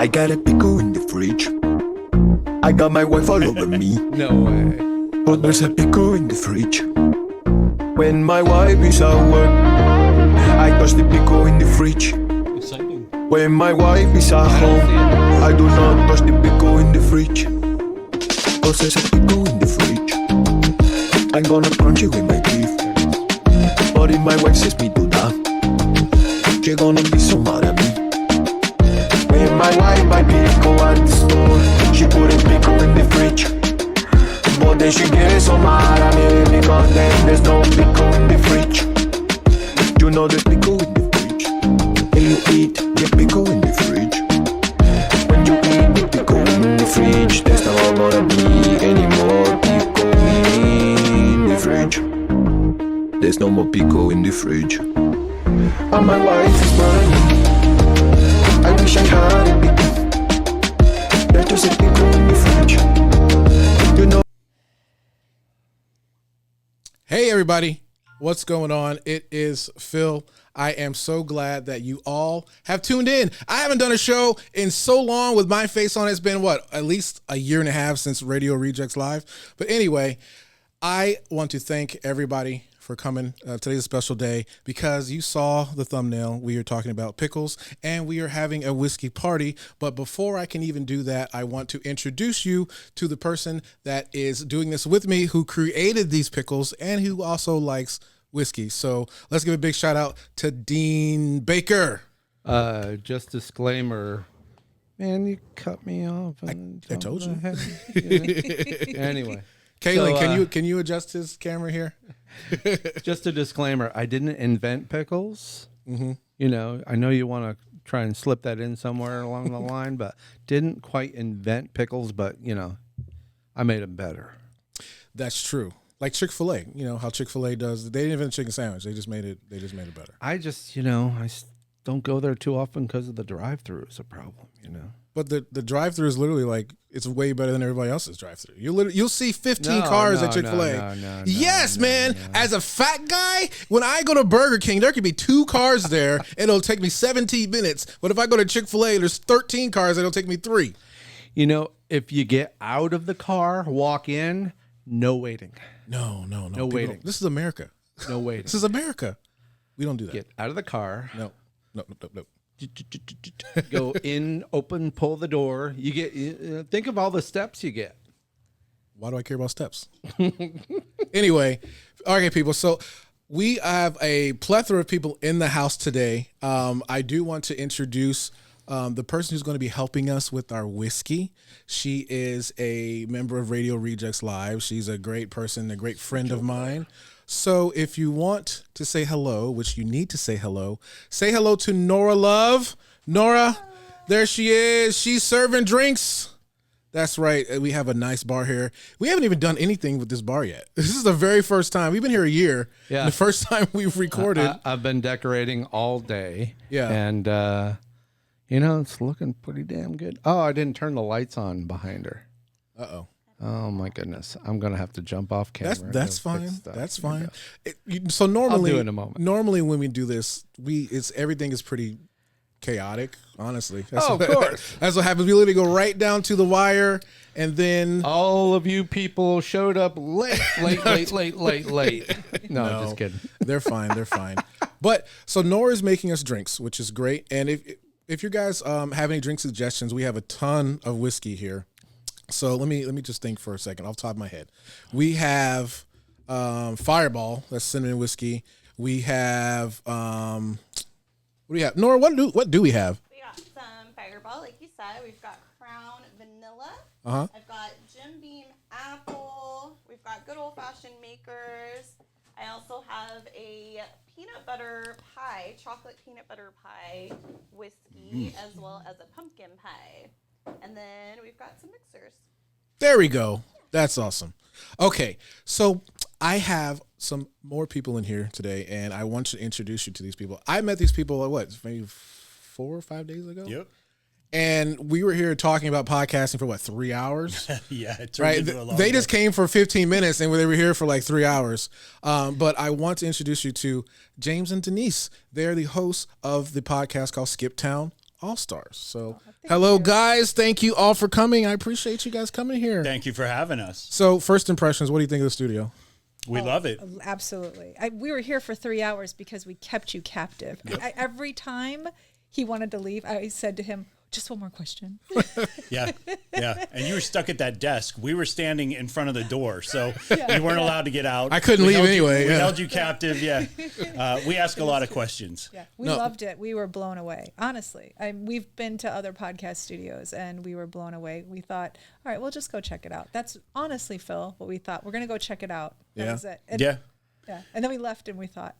I got a pickle in the fridge. I got my wife all over me. No way. But there's a pickle in the fridge. When my wife is at work, I touch the pickle in the fridge. Exciting. When my wife is at home, I do not touch the pickle in the fridge. Cause there's a pickle in the fridge. I'm gonna crunch it with my teeth. But if my wife says me do that, she gonna be so mad at me. When my wife buy pickle at the store, she put a pickle in the fridge. But then she gets so mad at me because then there's no pickle in the fridge. You know there's pickle in the fridge, and you eat the pickle in the fridge. When you eat the pickle in the fridge, there's not gonna be any more pickle in the fridge. There's no more pickle in the fridge. And my wife is burning. I wish I had a pickle. There's just a pickle in the fridge. You know. Hey everybody, what's going on? It is Phil. I am so glad that you all have tuned in. I haven't done a show in so long with my face on it. It's been at least a year and a half since Radio Rejects Live. But anyway, I want to thank everybody for coming. Today's a special day because you saw the thumbnail. We are talking about pickles and we are having a whiskey party. But before I can even do that, I want to introduce you to the person that is doing this with me, who created these pickles and who also likes whiskey. So let's give a big shout out to Dean Baker. Just disclaimer. Man, you cut me off. I told you. Anyway. Kaylin, So, can you adjust his camera here? just a disclaimer. I didn't invent pickles. Mm-hmm. You know, I know you want to try and slip that in somewhere along the line, but didn't quite invent pickles, but, you know, I made them better. That's true. Like Chick-fil-A, you know how Chick-fil-A does. They didn't invent a chicken sandwich. They just made it better. I just, you know, don't go there too often because of the drive-through is a problem, you know. But the drive-thru is literally like, it's way better than everybody else's drive-thru. You'll see 15 cars at Chick-fil-A. No, yes, man. As a fat guy, when I go to Burger King, there could be 2 cars there, and it'll take me 17 minutes. But if I go to Chick-fil-A, there's 13 cars, and it'll take me 3. You know, if you get out of the car, walk in, no waiting. No People, waiting. This is America. No waiting. This is America. We don't do that. Get out of the car. No. Go in, open, pull the door. You get. Think of all the steps you get. Why do I care about steps? Anyway, okay, people. So we have a plethora of people in the house today. I do want to introduce the person who's going to be helping us with our whiskey. She is a member of Radio Rejects Live. She's a great person, a great friend of mine. So if you want to say hello, which you need to say hello to Nora Love. Nora, there she is. She's serving drinks. That's right. We have a nice bar here. We haven't even done anything with this bar yet. This is the very first time. We've been here a year. Yeah. The first time we've recorded. I've been decorating all day. Yeah. And, you know, it's looking pretty damn good. Oh, I didn't turn the lights on behind her. Uh-oh. Oh my goodness! I'm gonna have to jump off camera. That's fine. That's fine. So normally, I'll do it in a moment. Normally, when we do this, everything is pretty chaotic. Honestly, of course. That's what happens. We literally go right down to the wire, and then all of you people showed up late. No, I'm just kidding. They're fine. But so Nora's making us drinks, which is great. And if you guys have any drink suggestions, we have a ton of whiskey here. So let me just think for a second off the top of my head. We have Fireball, that's cinnamon whiskey. We have what do we have? Nora, what do we have? We got some Fireball, like you said. We've got Crown Vanilla. Uh-huh. I've got Jim Beam Apple. We've got good old fashioned makers. I also have a peanut butter pie, chocolate peanut butter pie whiskey, as well as a pumpkin pie. And then we've got some mixers. There we go. That's awesome. Okay, so I have some more people in here today, and I want to introduce you to these people. I met these people, maybe 4 or 5 days ago? Yep. And we were here talking about podcasting for 3 hours? Yeah, it turned right. into a long They day. just came for 15 minutes, and they were here for 3 hours. But I want to introduce you to James and Denise. They're the hosts of the podcast called Skip Town. All Stars. So, hello, guys. Thank you all for coming. I appreciate you guys coming here. Thank you for having us. So, first impressions, what do you think of the studio? We love it. Absolutely. We were here for 3 hours because we kept you captive. Every time he wanted to leave, I said to him, just one more question. Yeah. And you were stuck at that desk. We were standing in front of the door, so you weren't allowed to get out. I couldn't leave anyway. We held you captive. Yeah. We ask a lot of questions. Yeah, we loved it. We were blown away. Honestly, we've been to other podcast studios and we were blown away. We thought, all right, we'll just go check it out. That's honestly, Phil, what we thought. We're gonna go check it out. That was it. And, yeah. And then we left and we thought,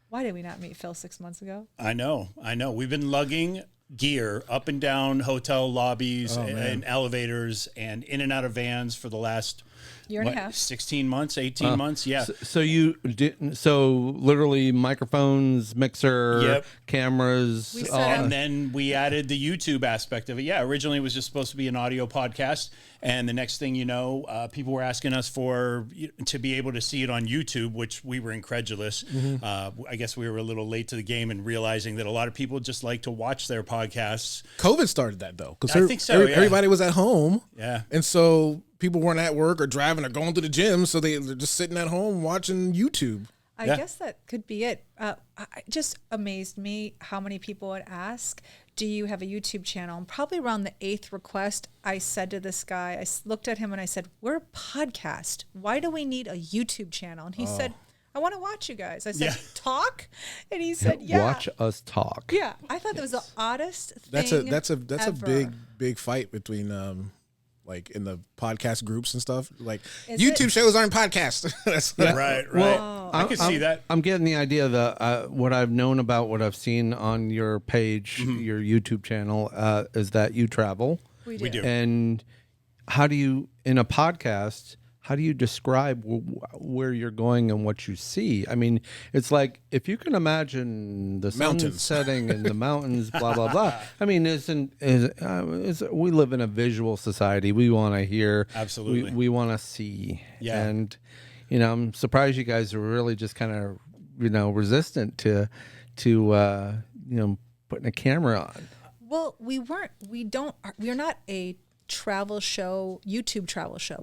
why did we not meet Phil 6 months ago? I know. We've been lugging gear up and down hotel lobbies and elevators and in and out of vans for the last year and a half, 16 months, 18 months. Yeah. So you didn't, so literally microphones, mixer, cameras. And then we added the YouTube aspect of it. Yeah. Originally it was just supposed to be an audio podcast. And the next thing you know, people were asking us to be able to see it on YouTube, which we were incredulous. I guess we were a little late to the game in realizing that a lot of people just like to watch their podcasts. COVID started that though, because I think so. Everybody was at home. Yeah, and so people weren't at work or driving or going to the gym, so they're just sitting at home watching YouTube. I guess that could be it. It just amazed me how many people would ask, do you have a YouTube channel? And probably around the 8th request, I said to this guy, I looked at him and I said, we're a podcast. Why do we need a YouTube channel? And he said, I want to watch you guys. I said, talk? And he said, Watch us talk. Yeah. I thought that was the oddest thing. That's a ever. big fight between like in the podcast groups and stuff. Like Is YouTube it? shows aren't podcasts. Right. Well, I can see that. I'm getting the idea that what I've known about what I've seen on your page, your YouTube channel, is that you travel. We We do. And how do you, in a podcast, how do you describe where you're going and what you see? I mean, it's like, if you can imagine the sun Mountains. setting in the mountains, blah, blah, blah. I mean, we live in a visual society. We want to hear. Absolutely. We want to see. Yeah. And, I'm surprised you guys are really just kind of, resistant to putting a camera on. Well, we're not a travel show, YouTube travel show.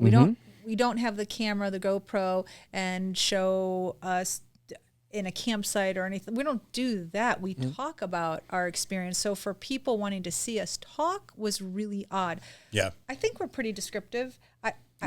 We don't have the camera, the GoPro, and show us in a campsite or anything. We don't do that. We talk about our experience. So for people wanting to see us talk was really odd. Yeah. I think we're pretty descriptive.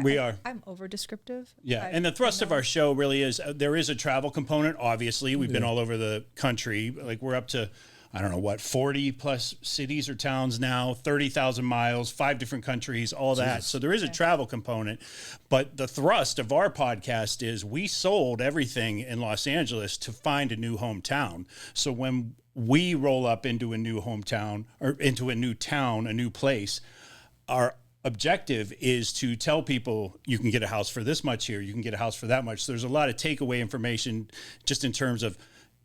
We are. I'm over descriptive. Yeah, and the thrust of our show really is there is a travel component. Obviously, we've been all over the country. Like we're up to, 40 plus cities or towns now, 30,000 miles, 5 different countries, all that. So there is a travel component, but the thrust of our podcast is we sold everything in Los Angeles to find a new hometown. So when we roll up into a new hometown or into a new town, a new place, our objective is to tell people you can get a house for this much here, you can get a house for that much. So there's a lot of takeaway information just in terms of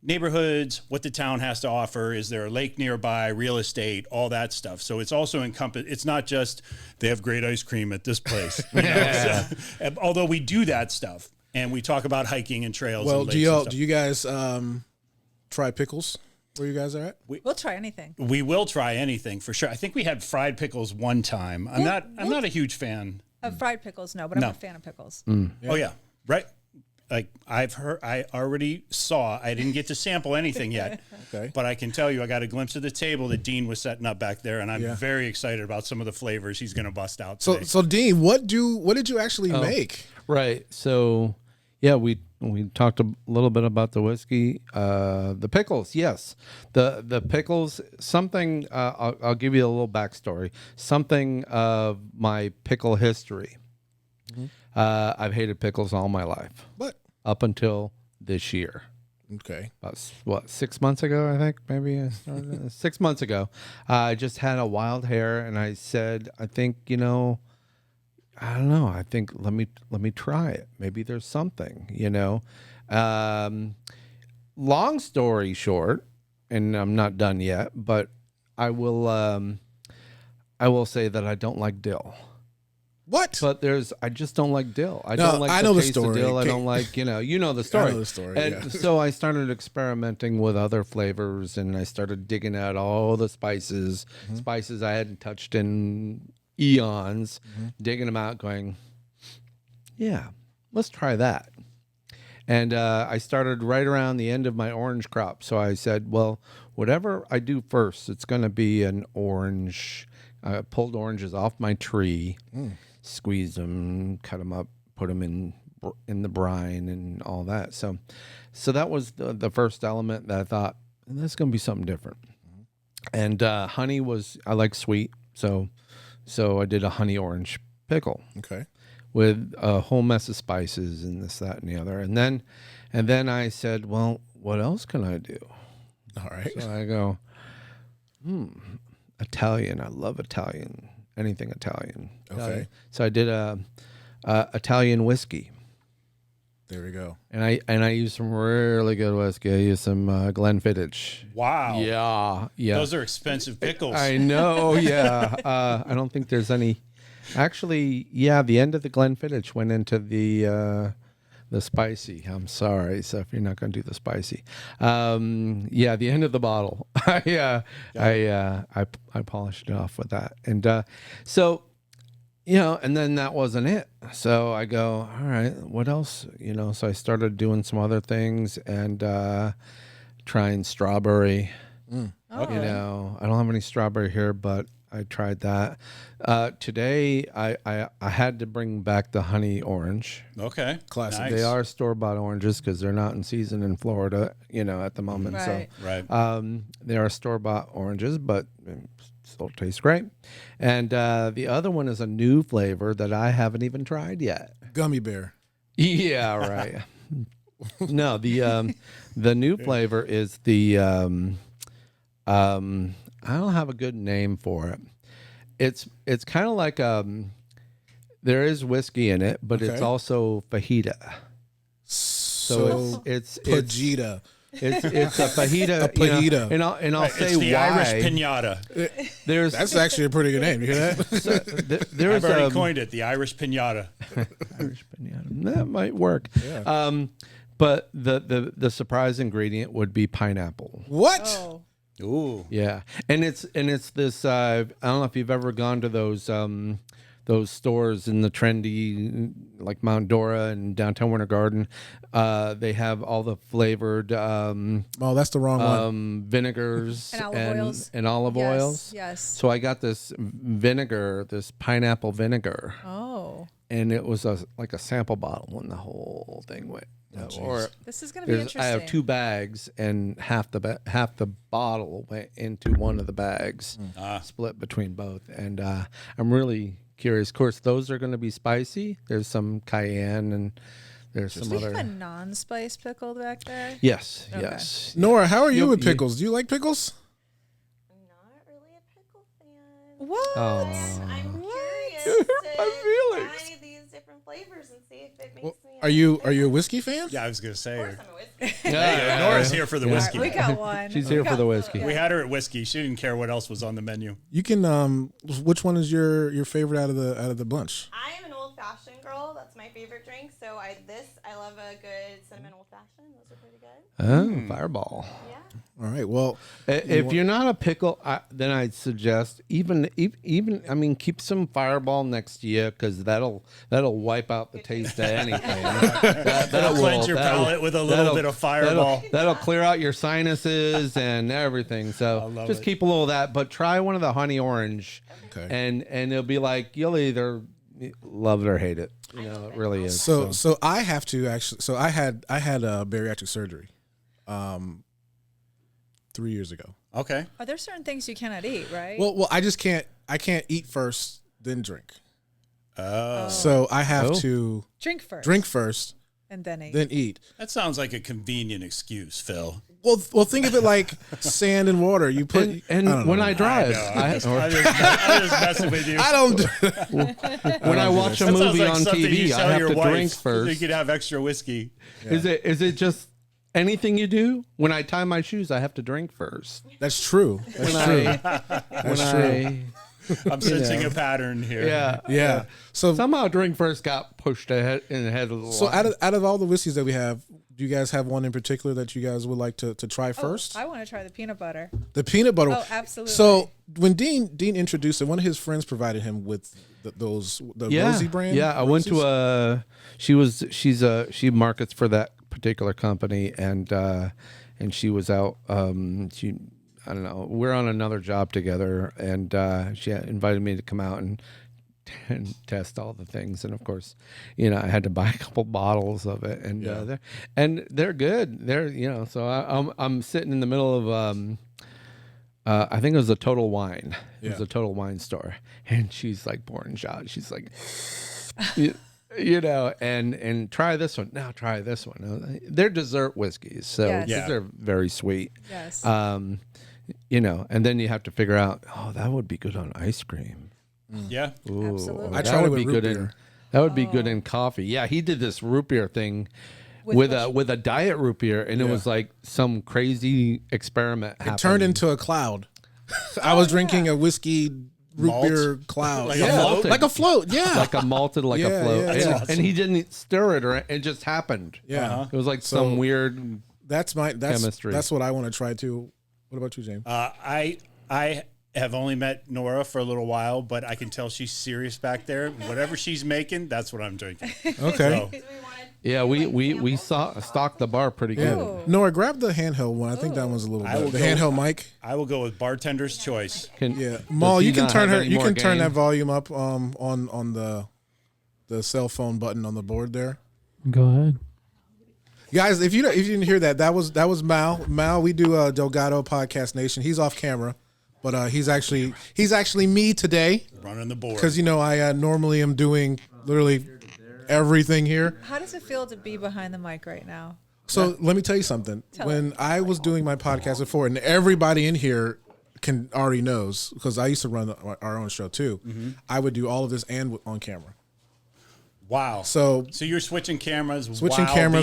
neighborhoods, what the town has to offer, is there a lake nearby, real estate, all that stuff. So it's also it's not just they have great ice cream at this place. Although we do that stuff and we talk about hiking and trails. Well, and lakes do you guys try pickles where you guys are at? We'll try anything. We will try anything for sure. I think we had fried pickles one time. I'm not a huge fan. Of fried pickles, no, but I'm a fan of pickles. Oh yeah, right. Like I already saw. I didn't get to sample anything yet, but I can tell you, I got a glimpse of the table that Dean was setting up back there, and I'm very excited about some of the flavors he's going to bust out today. So Dean, what did you actually make? Right. So, yeah, we talked a little bit about the whiskey, the pickles. Yes, the pickles. Something. I'll give you a little backstory. Something of my pickle history. I've hated pickles all my life. What? Up until this year. Okay. About 6 months ago, I think, maybe I started 6 months ago. I just had a wild hair, and I said, I think, I don't know. I think let me try it. Maybe there's something, Long story short, and I'm not done yet, but I will say that I don't like dill. What? But I just don't like dill. I No, don't like I the know the taste of story. dill. I Okay. don't like, you know the story. I know the story, And yeah. so I started experimenting with other flavors, and I started digging out all the spices, spices I hadn't touched in eons, digging them out, going, yeah, let's try that. And I started right around the end of my orange crop. So I said, well, whatever I do first, it's going to be an orange. I pulled oranges off my tree, squeezed them, cut them up, put them in the brine and all that. So that was the first element that I thought, this is going to be something different. And honey I like sweet. So I did a honey orange pickle. Okay. With a whole mess of spices and this, that, and the other. And then I said, well, what else can I do? All right. So I go, Italian. I love Italian. Anything Italian. Okay. So I did a Italian whiskey. There we go. And I used some really good whiskey. I used some Glenfiddich. Wow. Yeah. Those are expensive pickles. I know, yeah. I don't think there's any. Actually, yeah, the end of the Glenfiddich went into the spicy. I'm sorry, so if you're not going to do the spicy, yeah, the end of the bottle. I polished it off with that, and so and then that wasn't it. So I go, all right, what else? So I started doing some other things and trying strawberry. Oh. I don't have any strawberry here, but I tried that. Today, I had to bring back the honey orange. Okay. Classic. Nice. They are store-bought oranges because they're not in season in Florida, at the moment. Right. Right. They are store-bought oranges, but still taste great. And the other one is a new flavor that I haven't even tried yet. Gummy bear. Yeah, right. No, the new flavor is the I don't have a good name for it. It's kind of like there is whiskey in it, but it's Okay. also fajita. So it's Pajita. it's a fajita. A fajita. And I'll say It's the why. Irish pinata. There's That's actually a pretty good name. You hear that? there's I've already coined it, the Irish pinata. Irish pinata. That might work. But the surprise ingredient would be pineapple. What? Oh. Ooh. Yeah, and it's this. I don't know if you've ever gone to those stores in the trendy, like Mount Dora and downtown Winter Garden. They have all the flavored Oh, that's the wrong one. vinegars And olive oils. and olive Yes, oils. yes. So I got this vinegar, this pineapple vinegar, Oh. and it was like a sample bottle when the whole thing went. Or This is going to be interesting. I have 2 bags, and half the bottle went into one of the bags, split between both. And I'm really curious. Of course, those are going to be spicy. There's some cayenne, and there's some Do we other. have a non-spice pickle back there? Yes, Okay. yes. Nora, how are you with you- pickles? Do you like pickles? I'm not really a pickle fan. What? Oh. I'm curious You hurt to my feelings. try these different flavors and see if it makes Well, me. are you a whiskey fan? Yeah, I was going to say. Of course, I'm a whiskey. Hey, Nora's here for the whiskey. We got one. She's here for the whiskey. We had her at whiskey. She didn't care what else was on the menu. You can. Which one is your favorite out of the bunch? I am an old fashioned girl. That's my favorite drink. So I love a good cinnamon old fashioned. Those are pretty good. Oh, Fireball. Yeah. All right. Well, If you're not a pickle, then I'd suggest even keep some Fireball next to you because that'll wipe out the taste of anything. That'll cleanse your palate with a little bit of Fireball. That'll clear out your sinuses and everything. So love just it. keep a little of that, but try one of the honey orange, Okay. and it'll be like you'll either love it or hate it. It really is. so I have to actually. So I had a bariatric surgery, 3 years ago. Okay. Are there certain things you cannot eat, right? Well, I just can't. I can't eat first, then drink. Oh. So I have Oh. to drink first. drink first, and then eat. then eat. That sounds like a convenient excuse, Phil. Well, think of it like sand and water. You put and I don't know. when I drive, I'm just messing with you. I don't. when I watch a That sounds movie like on something you TV, tell I have your to wife drink so first. you could have extra whiskey. Is it just anything you do? When I tie my shoes, I have to drink first. That's true. That's When true. I, That's when true. I I'm sensing a pattern here. Yeah. Yeah. So Somehow drink first got pushed ahead in the head of the so line. out of all the whiskeys that we have, do you guys have one in particular that you guys would like to try first? I want to try the peanut butter. The peanut butter. Oh, absolutely. So when Dean introduced it, one of his friends provided him with the Rosie brand. Yeah, I went to she markets for that particular company, and she was out. I don't know. We're on another job together, and she invited me to come out and test all the things. And of course, I had to buy a couple bottles of it, and they're good. They're So I'm sitting in the middle of I think it was a Total Wine. It was a Total Wine store, and she's like pouring shots. She's like, and try this one. Now try this one. They're dessert whiskeys, so Yes. these are very sweet. Yes. And then you have to figure out, that would be good on ice cream. Yeah. Ooh, Absolutely. I that tried it would with be root good beer. that would be good in coffee. Yeah, he did this root beer thing with a diet root beer, and it was like some crazy experiment. It turned into a cloud. I was drinking a whiskey root Malt? beer cloud. Like a float? Like a float. Yeah. like a malted, like a Yeah, float, yeah, and, yeah. and he didn't stir it, or it just happened. Yeah. It was like some weird. That's Chemistry. That's what I want to try too. What about you, James? I have only met Nora for a little while, but I can tell she's serious back there. Whatever she's making, that's what I'm drinking. Okay. So, Yeah, we stocked the bar pretty Yeah. good. Nora, grab the handheld one. I think that one's a little I better. will The go- handheld mic. I will go with bartender's choice. Yeah. Maul, he you can not turn have her. any You more can turn game? that volume up on the cell phone button on the board there. Go ahead. Guys, if you didn't hear that was Mal. Mal, we do Delgado Podcast Nation. He's off camera, but he's actually me today Running the board. because I normally am doing literally everything here. How does it feel to be behind the mic right now? So let me tell you something. When I was doing my podcast before, and everybody in here already knows because I used to run our own show too. I would do all of this and on camera. Wow. So you're switching cameras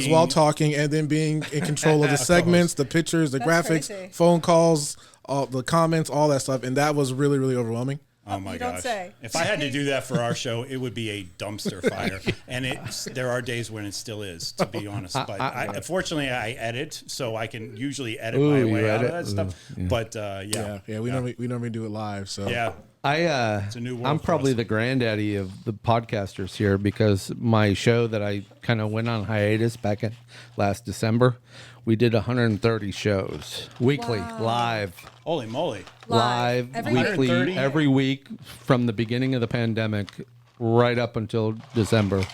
while talking, and then being in control of the segments, the pictures, the That's graphics, crazy. phone calls, all the comments, all that stuff, and that was really, really overwhelming. Oh my You don't gosh. say. If I had to do that for our show, it would be a dumpster fire. And there are days when it still is, to be honest. But fortunately, I edit, so I can usually edit my you way out of edit? that stuff. But Yeah. We normally do it live. So Yeah. a new world I'm for probably us. the granddaddy of the podcasters here because my show that I kind of went on hiatus back in last December, we did 130 shows weekly, live, Holy moly. Live. Every week. weekly, 130? every week from the beginning of the pandemic right up until December.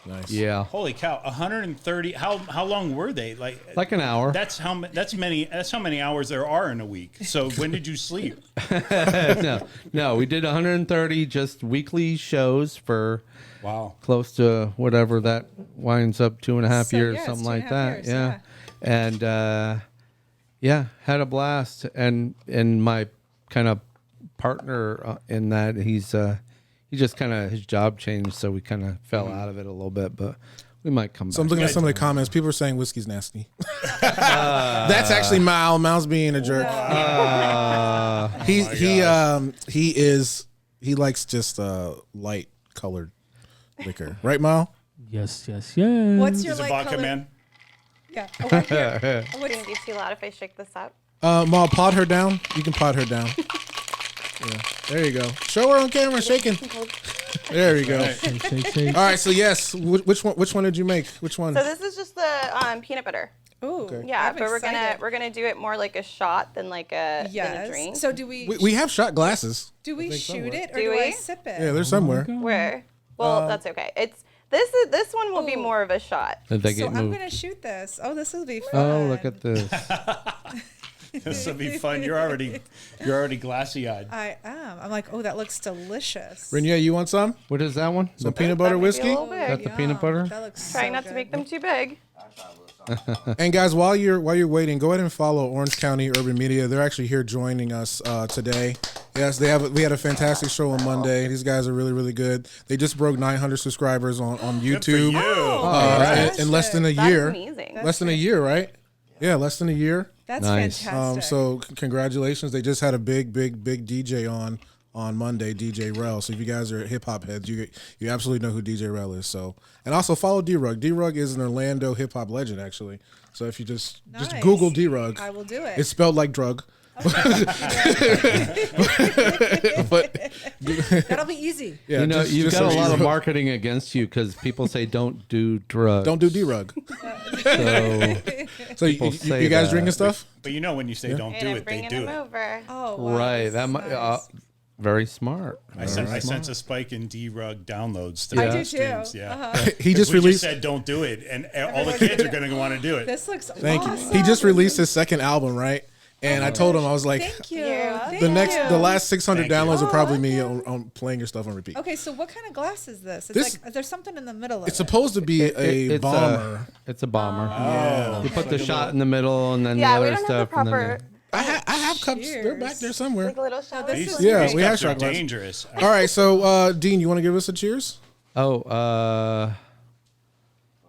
nice. Yeah, Holy cow. 130. How long were they? Like an hour. That's how many hours there are in a week. So when did you sleep? no, we did 130 just weekly shows for Wow. close to whatever that winds up 2.5 So, years, yeah, it's something 2.5 like that. years, yeah. And had a blast. And my kind of partner in that, he just kind of his job changed, so we kind of fell out of it a little bit, but we might come So I'm back. looking at some of the comments. People are saying whiskey's nasty. That's actually Mal. Mal's being a jerk. He likes just light colored liquor, right, Mal? Yes. What's your Is it light vodka color? man? Yeah. Oh, right here. It's going to be too loud if I shake this up. Mal, pod her down. You can pod her down. Yeah, there you go. Show her on camera shaking. There you go. Shake. All right, so yes, which one did you make? Which one? So this is just the peanut butter. Ooh. Yeah, I'm but excited. we're gonna do it more like a shot than like a than a drink. So do we? We have shot glasses. do we shoot somewhere. it or Do do I we? sip it? Yeah, there's somewhere. Where? Well, that's okay. It's this one will be Ooh. more of a shot. Did they So get I'm moved? gonna shoot this. Oh, this will be fun. Oh, look at this. This will be fun. You're already glassy eyed. I am. I'm like, oh, that looks delicious. Renier, you want some? What is that one? Some peanut butter That might be a whiskey? little Is that big. the peanut butter? That looks Trying so not to good. make them too big. And guys, while you're waiting, go ahead and follow Orange County Urban Media. They're actually here joining us today. Yes, we had a fantastic show on Monday. These guys are really, really good. They just broke 900 subscribers on Good for YouTube. you. In less than a That's year. amazing. Less than a year, right? Yeah, less than a year. That's Nice. fantastic. So congratulations. They just had a big DJ on Monday, DJ Rel. So if you guys are hip hop heads, you absolutely know who DJ Rel is. So, and also follow D-Rug. D-Rug is an Orlando hip hop legend, actually. So if you just Google D-Rug, I will do it. It's spelled like drug. But That'll be easy. yeah, You know, you've got a lot of D-Rug. marketing against you because people say don't do drugs. Don't do D-Rug. So So you People say guys that. drinking stuff? But you know when you say don't And do I'm it, they bringing do them it. over. Oh, wow, right, that's that might nice. very smart. I sense a spike in D-Rug downloads. To I the do streams, too. Yeah. He just we released. just said don't do it, and all the kids are going to want to do it. This looks Thank you. awesome. He just released his second album, right? And I told him, I was like, Thank you. Yeah. the last 600 Thank you. downloads are Oh, probably I me love on playing your stuff on repeat. Okay, so what kind of glass is this? It's This- like there's something in the middle of It's it. supposed to be a It's bomber. It's a bomber. Oh, You put the shot in the middle and then Yeah, the we other don't have the stuff. and proper then I have cups. They're back there somewhere. like a little shower. this These, is Yeah, these we have cups are shot glasses. dangerous. All right, so Dean, you want to give us a cheers?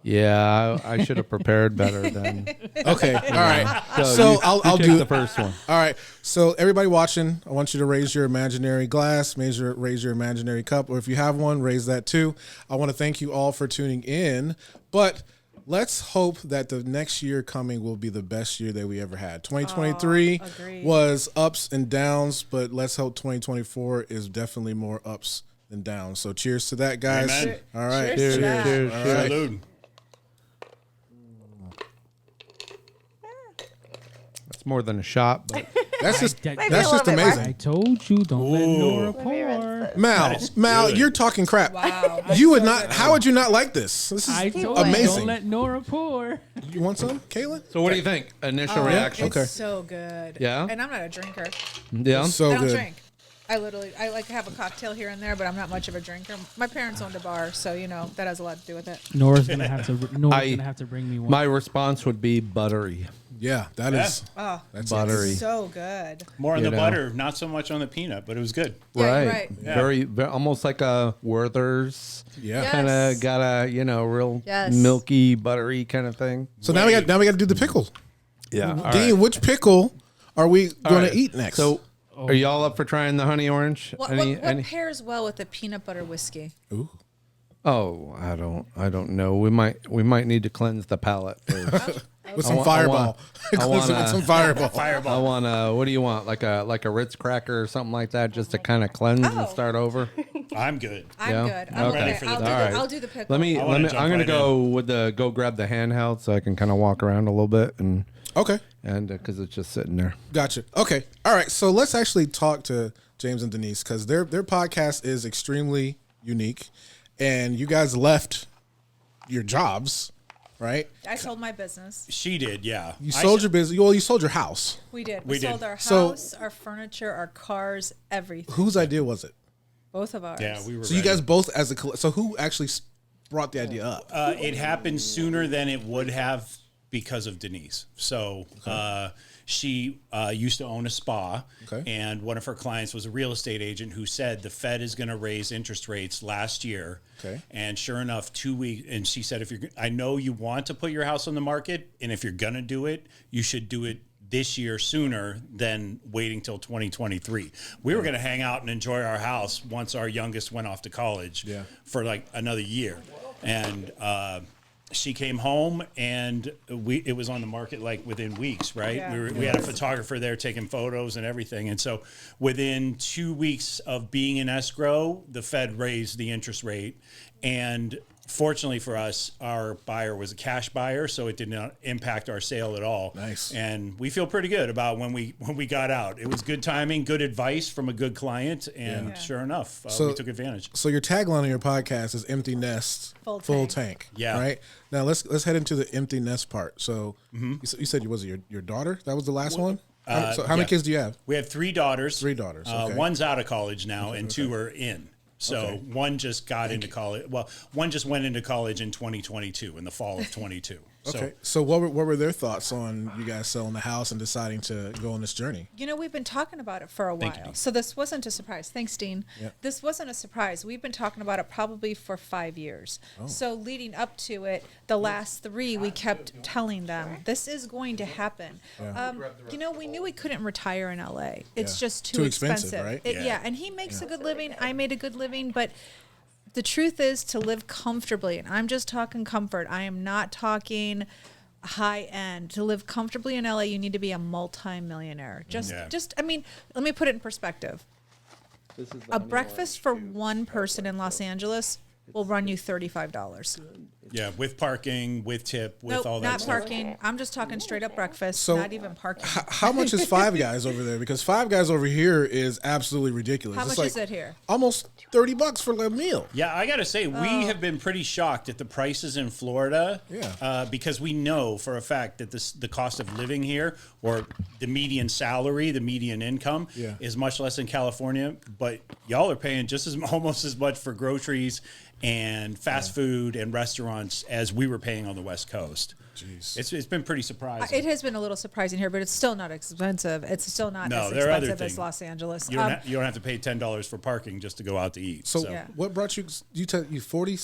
Yeah, I should have prepared better than. Okay, all right. So I'll take do the first one. All right. So everybody watching, I want you to raise your imaginary glass, raise your imaginary cup, or if you have one, raise that too. I want to thank you all for tuning in, but let's hope that the next year coming will be the best year that we ever had. 2023 agreed. was ups and downs, but let's hope 2024 is definitely more ups than downs. So cheers to that, guys. Amen. All right. Cheers to that. Cheers, All cheers. right. Salud. It's more than a shot, but That's just Maybe a that's just little bit more. amazing. I told you, don't let Nora Let me rinse pour. it. Mal, good. you're talking crap. Wow. You would not. How would you not like this? This is I told amazing. you, don't let Nora pour. You want some, Kaylin? so what do you think? Initial Oh, reaction? It's Okay. so good. Yeah? And I'm not a drinker. Yeah. So I don't good. drink. I like to have a cocktail here and there, but I'm not much of a drinker. My parents owned a bar, so that has a lot to do with it. Nora's gonna have to bring me one. My response would be buttery. Yeah, that is. Oh, That's Buttery. so good. More on You the know. butter, not so much on the peanut, but it was good. Yeah, you're right. right. Yeah. Very, almost like a Werther's. Yeah. Yeah. Kind of Yes. got a real Yes. milky, buttery kind of thing. So now we got to do the pickle. Yeah. All Dean, right. which pickle are we All going right. to eat next? So, are y'all up for trying the honey orange? What pairs well with the peanut butter whiskey? Oh, I don't know. We might need to cleanse the palate first. with some I Fireball. want With some Fireball. I want what do you want? Like a Ritz cracker or something like that, just to kind of cleanse and Oh. start over. I'm good. I'm Yeah? good. I'm Okay. ready for the All right. I'll do the pickle. Let me. I wanna I'm jump gonna right go grab the handheld so I can kind of walk around a little bit and Okay, because it's just sitting there. gotcha. Okay, all right. So let's actually talk to James and Denise because their podcast is extremely unique, and you guys left your jobs, right? I sold my business. She did, yeah. You sold your business. Well, you sold your house. We did. We We sold did. our So- house, our furniture, our cars, everything. Whose idea was it? Both of ours. Yeah, we were. So you ready. guys both so who actually brought the idea up? It happened sooner than it would have because of Denise. So she used to own a spa, Okay. and one of her clients was a real estate agent who said the Fed is going to raise interest rates last year. Okay. And sure enough, 2 weeks, and she said, I know you want to put your house on the market, and if you're going to do it, you should do it this year sooner than waiting till 2023. We were going to hang out and enjoy our house once our youngest went off to college for like another year. And she came home and it was on the market like within weeks, right? Yeah. We had a photographer there taking photos and everything. And so within 2 weeks of being in escrow, the Fed raised the interest rate. And fortunately for us, our buyer was a cash buyer, so it did not impact our sale at all. Nice. And we feel pretty good about when we got out. It was good timing, good advice from a good client, and sure enough, we took advantage. So your tagline on your podcast is "Empty Nest, Full tank." Yeah. Right. Now let's head into the empty nest part. So you said was it your daughter? That was the last one. So how many kids do you have? We have 3 daughters. 3 daughters. Okay. One's out of college now, and 2 are in. So one just got into college. Well, one just went into college in 2022, in the fall of 22. Okay. So what were their thoughts on you guys selling the house and deciding to go on this journey? You know, we've been talking about it for a while. Dean. So this wasn't a surprise. Thanks, Dean. Yep. This wasn't a surprise. We've been talking about it probably for 5 years. So leading up to it, the last 3, we kept telling them, this is going to happen. You know, we knew we couldn't retire in LA. It's just too expensive. Right? Yeah, and he makes a good living. I made a good living, but the truth is to live comfortably, and I'm just talking comfort. I am not talking high end. To live comfortably in LA, you need to be a multi-millionaire. Just I mean, let me put it in perspective. A breakfast for one person in Los Angeles will run you $35. Yeah, with parking, with tip, with all that not stuff. parking. I'm just talking straight up breakfast, So, not even parking. How much is Five Guys over there? Because Five Guys over here is absolutely ridiculous. How It's much like is it here? Almost $30 for a meal. Yeah, I got to say, we have been pretty shocked at the prices in Florida. Yeah. Because we know for a fact that the cost of living here, or the median salary, the median income, is much less in California. But y'all are paying almost as much for groceries and fast food and restaurants as we were paying on the West Coast. Jeez. It's been pretty surprising. It has been a little surprising here, but it's still not expensive. It's still not as there are other expensive as things. Los Angeles. You don't have to pay $10 for parking just to go out to eat. So Yeah. what brought you? You 40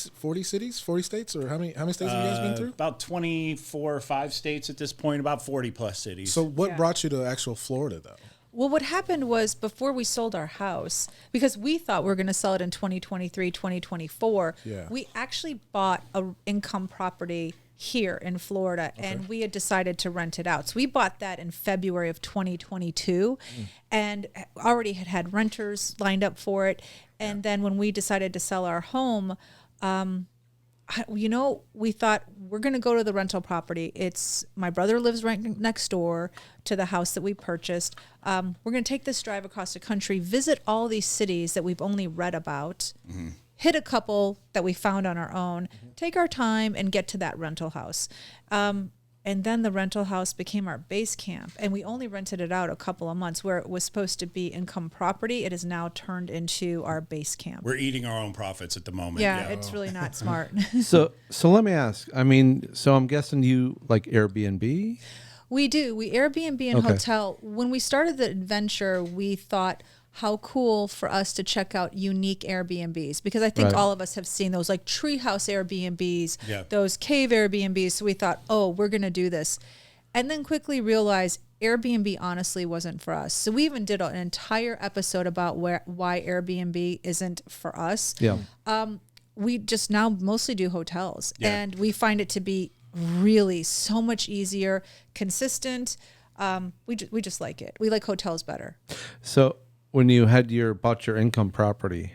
cities, 40 states, or how many states have you guys been through? About 24 or 5 states at this point, about 40 plus cities. So what Yeah. brought you to actual Florida though? Well, what happened was before we sold our house, because we thought we were going to sell it in 2023, 2024, we actually bought an income property here in Florida, and we had decided to rent it out. So we bought that in February of 2022 and already had renters lined up for it. And then when we decided to sell our home, we thought we're going to go to the rental property. My brother lives right next door to the house that we purchased. We're going to take this drive across the country, visit all these cities that we've only read about, hit a couple that we found on our own, take our time and get to that rental house. And then the rental house became our base camp, and we only rented it out a couple of months. Where it was supposed to be income property, it is now turned into our base camp. We're eating our own profits at the moment. Yeah, it's really not smart. So let me ask. I mean, so I'm guessing you like Airbnb? We do. We Airbnb and hotel. When we started the adventure, we thought how cool for us to check out unique Airbnbs, because I think all of us have seen those like treehouse Airbnbs, those cave Airbnbs. So we thought, we're going to do this. And then quickly realized Airbnb honestly wasn't for us. So we even did an entire episode about why Airbnb isn't for us. Yeah. We just now mostly do hotels, and we find it to be really so much easier, consistent. We just like it. We like hotels better. So when you bought your income property,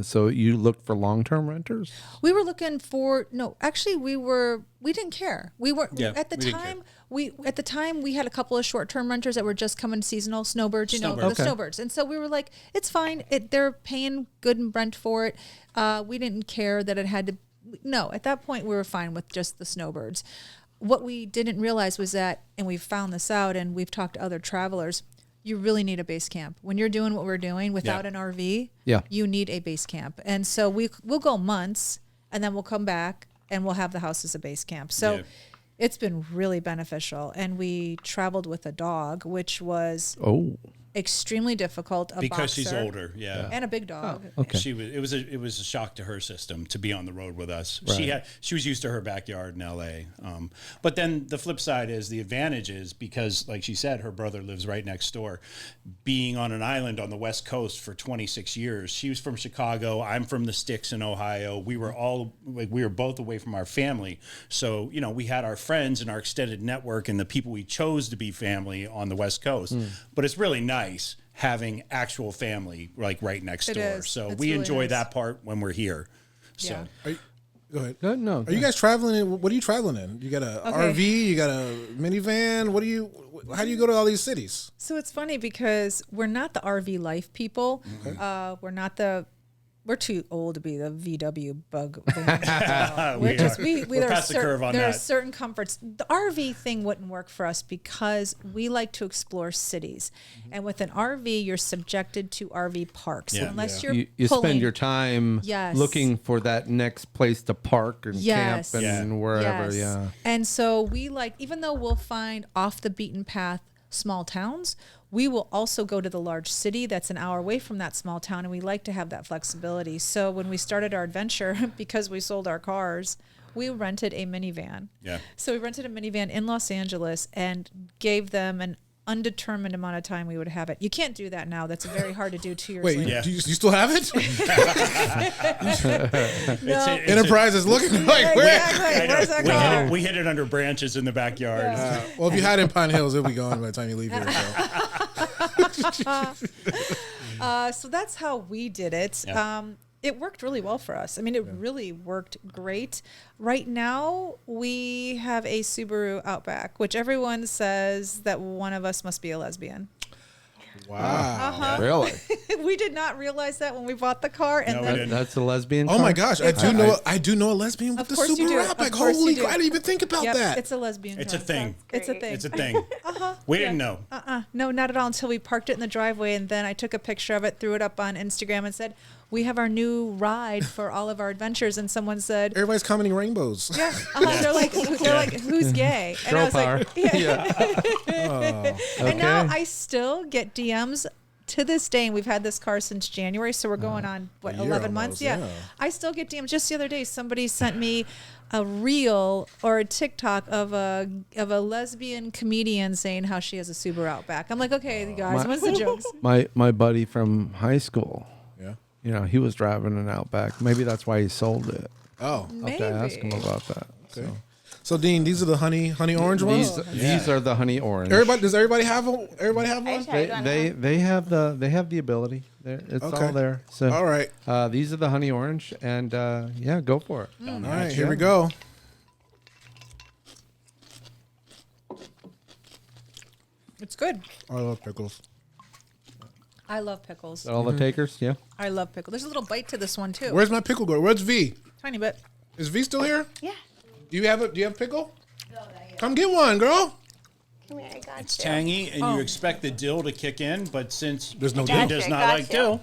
so you looked for long-term renters? We were looking for we didn't care. We were at the time we had a couple of short-term renters that were just coming seasonal snowbirds, the snowbirds. And so we were like, it's fine. They're paying good rent for it. We didn't care that it had to. No, at that point we were fine with just the snowbirds. What we didn't realize was that, and we've found this out and we've talked to other travelers, you really need a base camp. When you're doing what we're doing without an RV, you need a base camp. And so we'll go months and then we'll come back and we'll have the house as a base camp. So it's been really beneficial. And we traveled with a dog, which was extremely difficult. Because she's boxer, older, and a big dog. It was a shock to her system to be on the road with us. She was used to her backyard in LA. But then the flip side is the advantage is because, like she said, her brother lives right next door. Being on an island on the West Coast for 26 years, she was from Chicago. I'm from the sticks in Ohio. We were both away from our family. So we had our friends and our extended network and the people we chose to be family on the West Coast. But it's really nice having actual family like right next door. So we really enjoy nice. that part when we're here. So Go ahead. No. Are you guys traveling in? What are you traveling in? You got a RV? You got a minivan? How do you go to all these cities? So it's funny because we're not the RV life people. We're We're too old to be the VW bug. We're past the curve on there are that. certain comforts. The RV thing wouldn't work for us because we like to explore cities, and with an RV, you're subjected to RV parks unless you're you spend your time looking for that next place to park and camp and wherever. Yeah. And so we like, even though we'll find off the beaten path small towns, we will also go to the large city that's an hour away from that small town, and we like to have that flexibility. So when we started our adventure, because we sold our cars, we rented a minivan. Yeah. So we rented a minivan in Los Angeles and gave them an undetermined amount of time we would have it. You can't do that now. That's very hard to do 2 years later. Wait, do you still have it? No. Enterprise is looking like where? Exactly. Where's that car? We hid it under branches in the backyard. Well, if you hide in Pine Hills, it'll be gone by the time you leave here. So that's how we did it. Yeah. It worked really well for us. I mean, it really worked great. Right now, we have a Subaru Outback, which everyone says that one of us must be a lesbian. Wow. Really? We did not realize that when we bought the car, and No, we then didn't. That's a lesbian. Oh car? my gosh, I do know a lesbian with Of the course you do. Subaru Of Outback. course you Holy do. crap, I didn't even think about yep, that. it's a lesbian. It's a car. thing. It's a thing. It's a thing. We didn't know. No, not at all until we parked it in the driveway, and then I took a picture of it, threw it up on Instagram, and said, "We have our new ride for all of our adventures." And someone said, Everybody's commenting rainbows. "Yeah." They're like, "Who's gay?" And Girl I was power. like, "Yeah." And now Okay. I still get DMs to this day, and we've had this car since January, so we're going on a year 11 months. almost, Yeah. yeah. I still get DMs. Just the other day, somebody sent me a reel or a TikTok of a lesbian comedian saying how she has a Subaru Outback. I'm like, okay, you guys, what's the jokes? My buddy from high school. Yeah. You know, he was driving an Outback. Maybe that's why he sold it. Oh. I'll have to ask him Maybe. about that. Okay. So Dean, these are the honey orange ones. These are the honey orange. Does everybody have one? Everybody have one? They have the ability. It's Okay. all there. So All right. these are the honey orange, and yeah, go for it. All right, here we go. It's good. I love pickles. I love pickles. Is that all the takers? Yeah. I love pickles. There's a little bite to this one too. Where's my pickle go? Where's V? Tiny bit. Is V still here? Yeah. Do you have pickle? No, not yet. Come get one, girl. Come here, I got It's you. tangy, and you expect the dill to kick in, but since There's no Jen dill. does Gotcha, not like gotcha.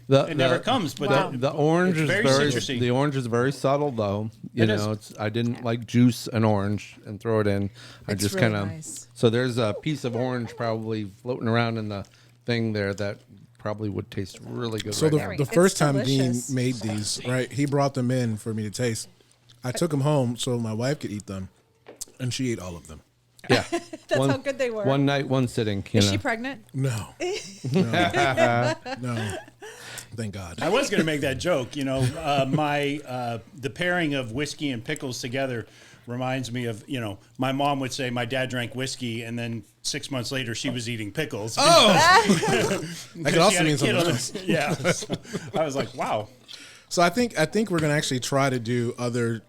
dill, it never comes. But Wow. The orange is very very citrusy. the orange is very subtle though. You It know, is. I didn't like juice an orange and throw it in. I It's just really kind of nice. so there's a piece of orange probably floating around in the thing there that probably would taste really good. So right now. the first It's time delicious. Dean made these, right? He brought them in for me to taste. I took them home so my wife could eat them, and she ate all of them. Yeah, That's how good they were. One night, one sitting. You Is know. she pregnant? No, no. Thank God. I was going to make that joke. You know, the pairing of whiskey and pickles together reminds me of, you know, my mom would say my dad drank whiskey, and then 6 months later she was eating pickles. Oh, that could also She had a mean kid something on else. the- Yeah, so I was like, wow. So I think we're gonna actually try to do other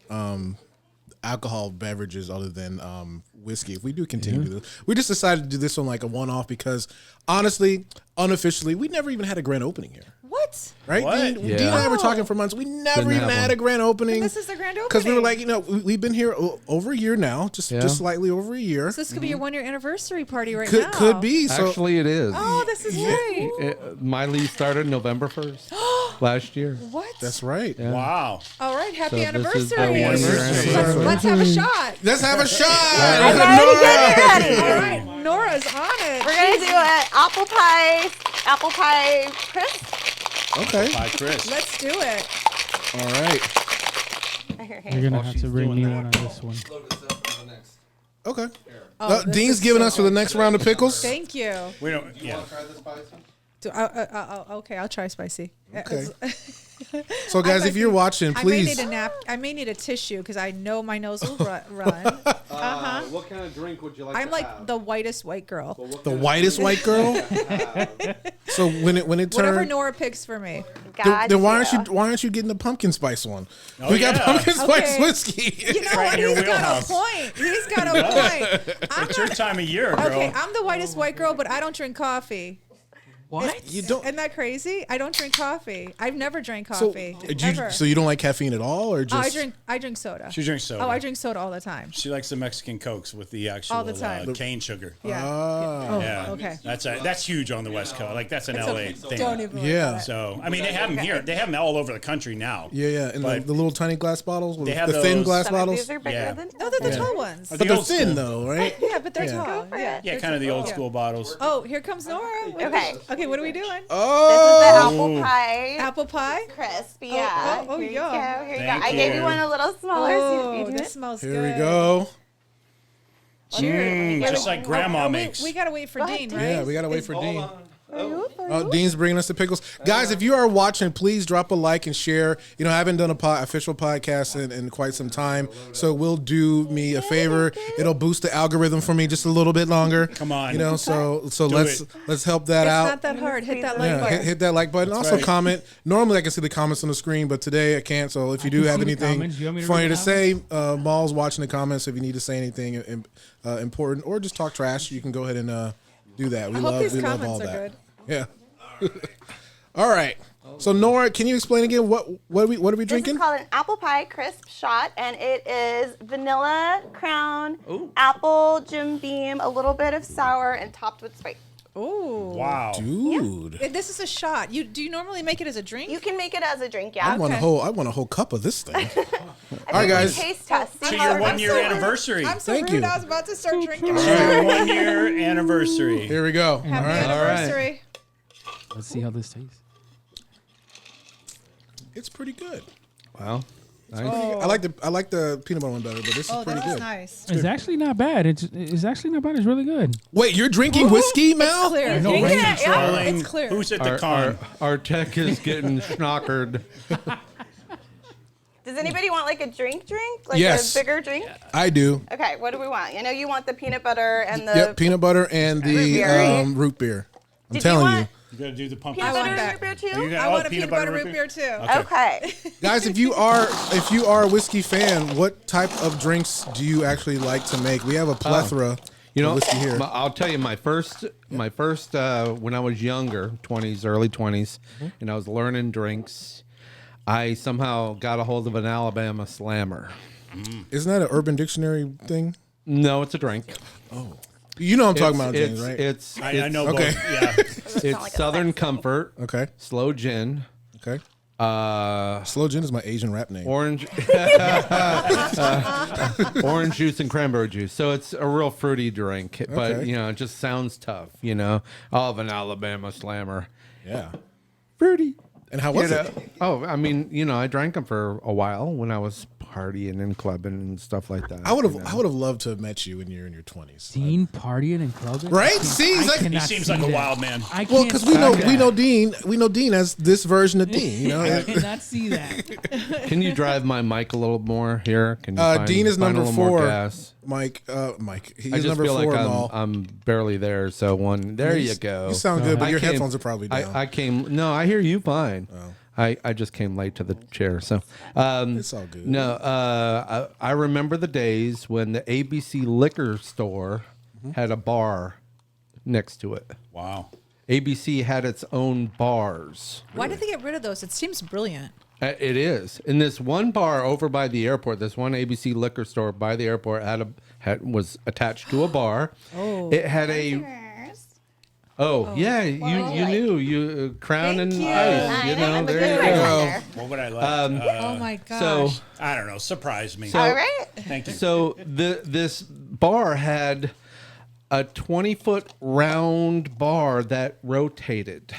alcohol beverages other than whiskey. If we do continue to do this, we just decided to do this one like a one-off because honestly, unofficially, we never even had a grand opening here. What? Right? What? Dean, Yeah. Dean and I were talking for months. We never Didn't even have had one. a grand opening. This is the grand opening. Because we were like, you know, we've been here over a year now, just slightly over a year. So this could be your 1 year anniversary party right Could now. could be. So Actually, it is. Oh, this is great. My lease started November 1st last year. What? that's right. Yeah. Wow. All right. Happy So this is anniversary. the 1 year anniversary. anniversary. Let's have a shot. Let's have a shot. I'm already getting ready. All right. Nora's on it. We're gonna do an apple pie crisp. Okay. Bye, Chris. Let's do it. All right. Here. You're gonna have to bring me one on this one. Okay. Oh, this Dean's is giving so us for the next round of pickles. Thank you. We don't. Yeah. Okay, I'll try spicy. Okay. So guys, if you're watching, I please. I may need a tissue because I know my nose will run. What kind of drink would you like I'm like the whitest white girl. The whitest white girl. So when it Whatever turns, Nora picks for me. then why aren't you getting the pumpkin spice one? Oh, we got yeah. pumpkin spice Okay. whiskey. You know Right what? in your He's got wheelhouse. a point. He's got a point. I'm It's your not, time of year, girl. okay, I'm the whitest white girl, but I don't drink coffee. What? You don't. Isn't that crazy? I don't drink coffee. I've never drank So, coffee. you, so you don't like caffeine at all, or Oh, just? I drink soda. She drinks soda. Oh, I drink soda all the time. She likes the Mexican Cokes with the actual All the time. cane sugar. Yeah. Oh. Yeah. Okay. That's huge on the West Coast. Like that's an LA thing. Don't even. worry Yeah. about it. So I mean, they have them here. They have them all over the country now. Yeah, and But the little tiny glass bottles, they have the thin those- glass Some of bottles. these are bigger Yeah. than No, they're the others. tall ones. The But they're old thin school. though, right? Yeah, but they're Yeah. tall. Go for Yeah. it. Yeah, they're kind of the tall. old Yeah. school bottles. Oh, here comes Nora. Okay. Okay, what are we doing? This is the Oh, apple pie Apple pie? crisp. Yeah. oh, Here you yeah. go. Here you go. Thank I gave you. you one a little smaller. Oh, so you can do this it. smells here good. we go. Cheers. Just like Grandma makes. We gotta wait for Dean, right? Yeah, we gotta wait for Dean. Hold on. Oh, Dean's bringing us the pickles, guys. If you are watching, please drop a like and share. You know, I haven't done a official podcast in quite some time, so will do me a favor. It'll boost the algorithm for me just a little bit longer. Come on. you know. So Do let's help that It's out. not that hard. Hit that like Yeah, button. hit that like button. Also right. comment. Normally I can see the comments on the screen, but today I can't. So if you do can have see the anything comments. You want me to funny read to the say, Maul's watching the comments. If you need to say anything important or just talk trash, you can go ahead and do that. We I hope these love all comments are that. good. Yeah. All right. So Nora, can you explain again what are we This drinking? is called an apple pie crisp shot, and it is vanilla, crown, apple, Jim Beam, a little bit of sour, and topped with spice. Ooh. Wow. Dude, This is a shot. Do you normally make it as a drink? You can make it as a drink, yeah. I want Okay. a whole cup of this thing. All right, guys. Taste test. See To how your it 1 goes. year anniversary. I'm so Thank rude. you. I was about to start drinking. To your 1 year anniversary. Here we go. All Happy right. anniversary. Let's see how this tastes. It's pretty good. Wow. Nice. I like the peanut butter one better, but this Oh, is pretty this is good. nice. It's actually not bad. It's actually not bad. It's really good. Wait, you're drinking whiskey, Mel? Clear. I know, Yeah, right? yeah, Controlling it's clear. who's at the con. Our tech is getting schnockered. Does anybody want like a drink? Like Yes. a bigger drink? I do. Okay, what do we want? I know you want the peanut butter and the Yep, peanut butter and the Root beer, right? root beer. I'm Did you telling want- you. You got to do the pumpkin. peanut I butter want and that. root beer too? You got- I oh, want a peanut butter root beer too. Okay. Guys, if you are a whiskey fan, what type of drinks do you actually like to make? We have a plethora You know, of whiskey here. I'll tell you my first when I was younger, 20s, early 20s, and I was learning drinks, I somehow got a hold of an Alabama Slammer. Isn't that an Urban Dictionary thing? No, it's a drink. You know what I'm talking about, It's- James, right? It's I know Okay. both. Yeah. it's like a Southern sex Comfort, Okay. Slow Gin, Okay. Slow Gin is my Asian rap name. orange orange juice and cranberry juice. So it's a real fruity drink, but Okay. it just sounds tough, I'll have an Alabama Slammer. Yeah. Fruity. And how was it? Oh, I mean, I drank them for a while when I was partying and clubbing and stuff like that. I would have loved to have met you when you're in your 20s. Dean partying and clubbing. Right? I can't- See, he's I like- He cannot seems see like a that. wild man. I can't Well, because we see know that. we know Dean as this version of Dean. I cannot see that. Can you drive my mic a little more here? Can you Dean is find a number little more 4. gas? Mike, he's I just number feel 4. like Maul. I'm barely there. So there you go. You sound good, but I your came- headphones are probably down. I came. No, I hear you fine. I just came late to the chair. So It's all good. No, I remember the days when the ABC liquor store had a bar next to it. Wow. ABC had its own bars. Why did they get rid of those? It seems brilliant. It is. In this one bar over by the airport, this one ABC liquor store by the airport was attached to a bar. Oh. It had a. Oh, yeah, you knew Crown Thank and you. Ice. There you go. What would I like? Oh my gosh. So I don't know. Surprise me. All right. Thank you. So this bar had a 20-foot round bar that rotated.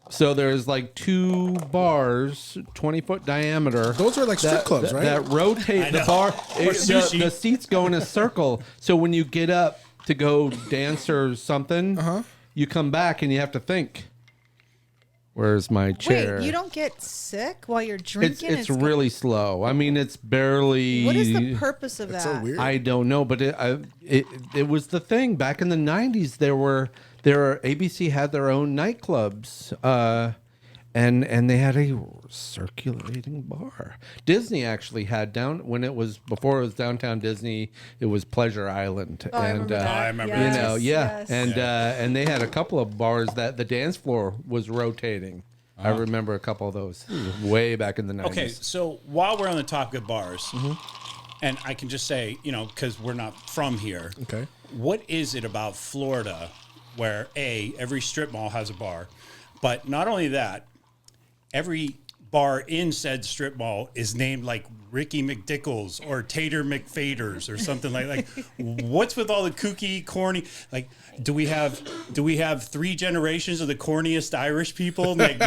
So there's like 2 bars, 20-foot diameter. Those are like strip clubs, right? That rotate the bar. sushi. The seats go in a circle. So when you get up to go dance or something, you come back and you have to think. Where's my chair? Wait, you don't get sick while you're drinking? It's really slow. I mean, it's barely. What is the purpose of that? It's so weird. I don't know, but it was the thing back in the 90s. ABC had their own nightclubs, and they had a circulating bar. Disney actually had before it was Downtown Disney, it was Pleasure Island, Oh, I remember that. I remember you know, Yes. and they had a couple of bars that the dance floor was rotating. I remember a couple of those way back in the 90s. Okay, so while we're on the topic of bars, and I can just say, because we're not from here, Okay. what is it about Florida where every strip mall has a bar, but not only that, every bar in said strip mall is named like Ricky McDickles or Tater McFaders or something like what's with all the kooky, corny, like do we have 3 generations of the corniest Irish people like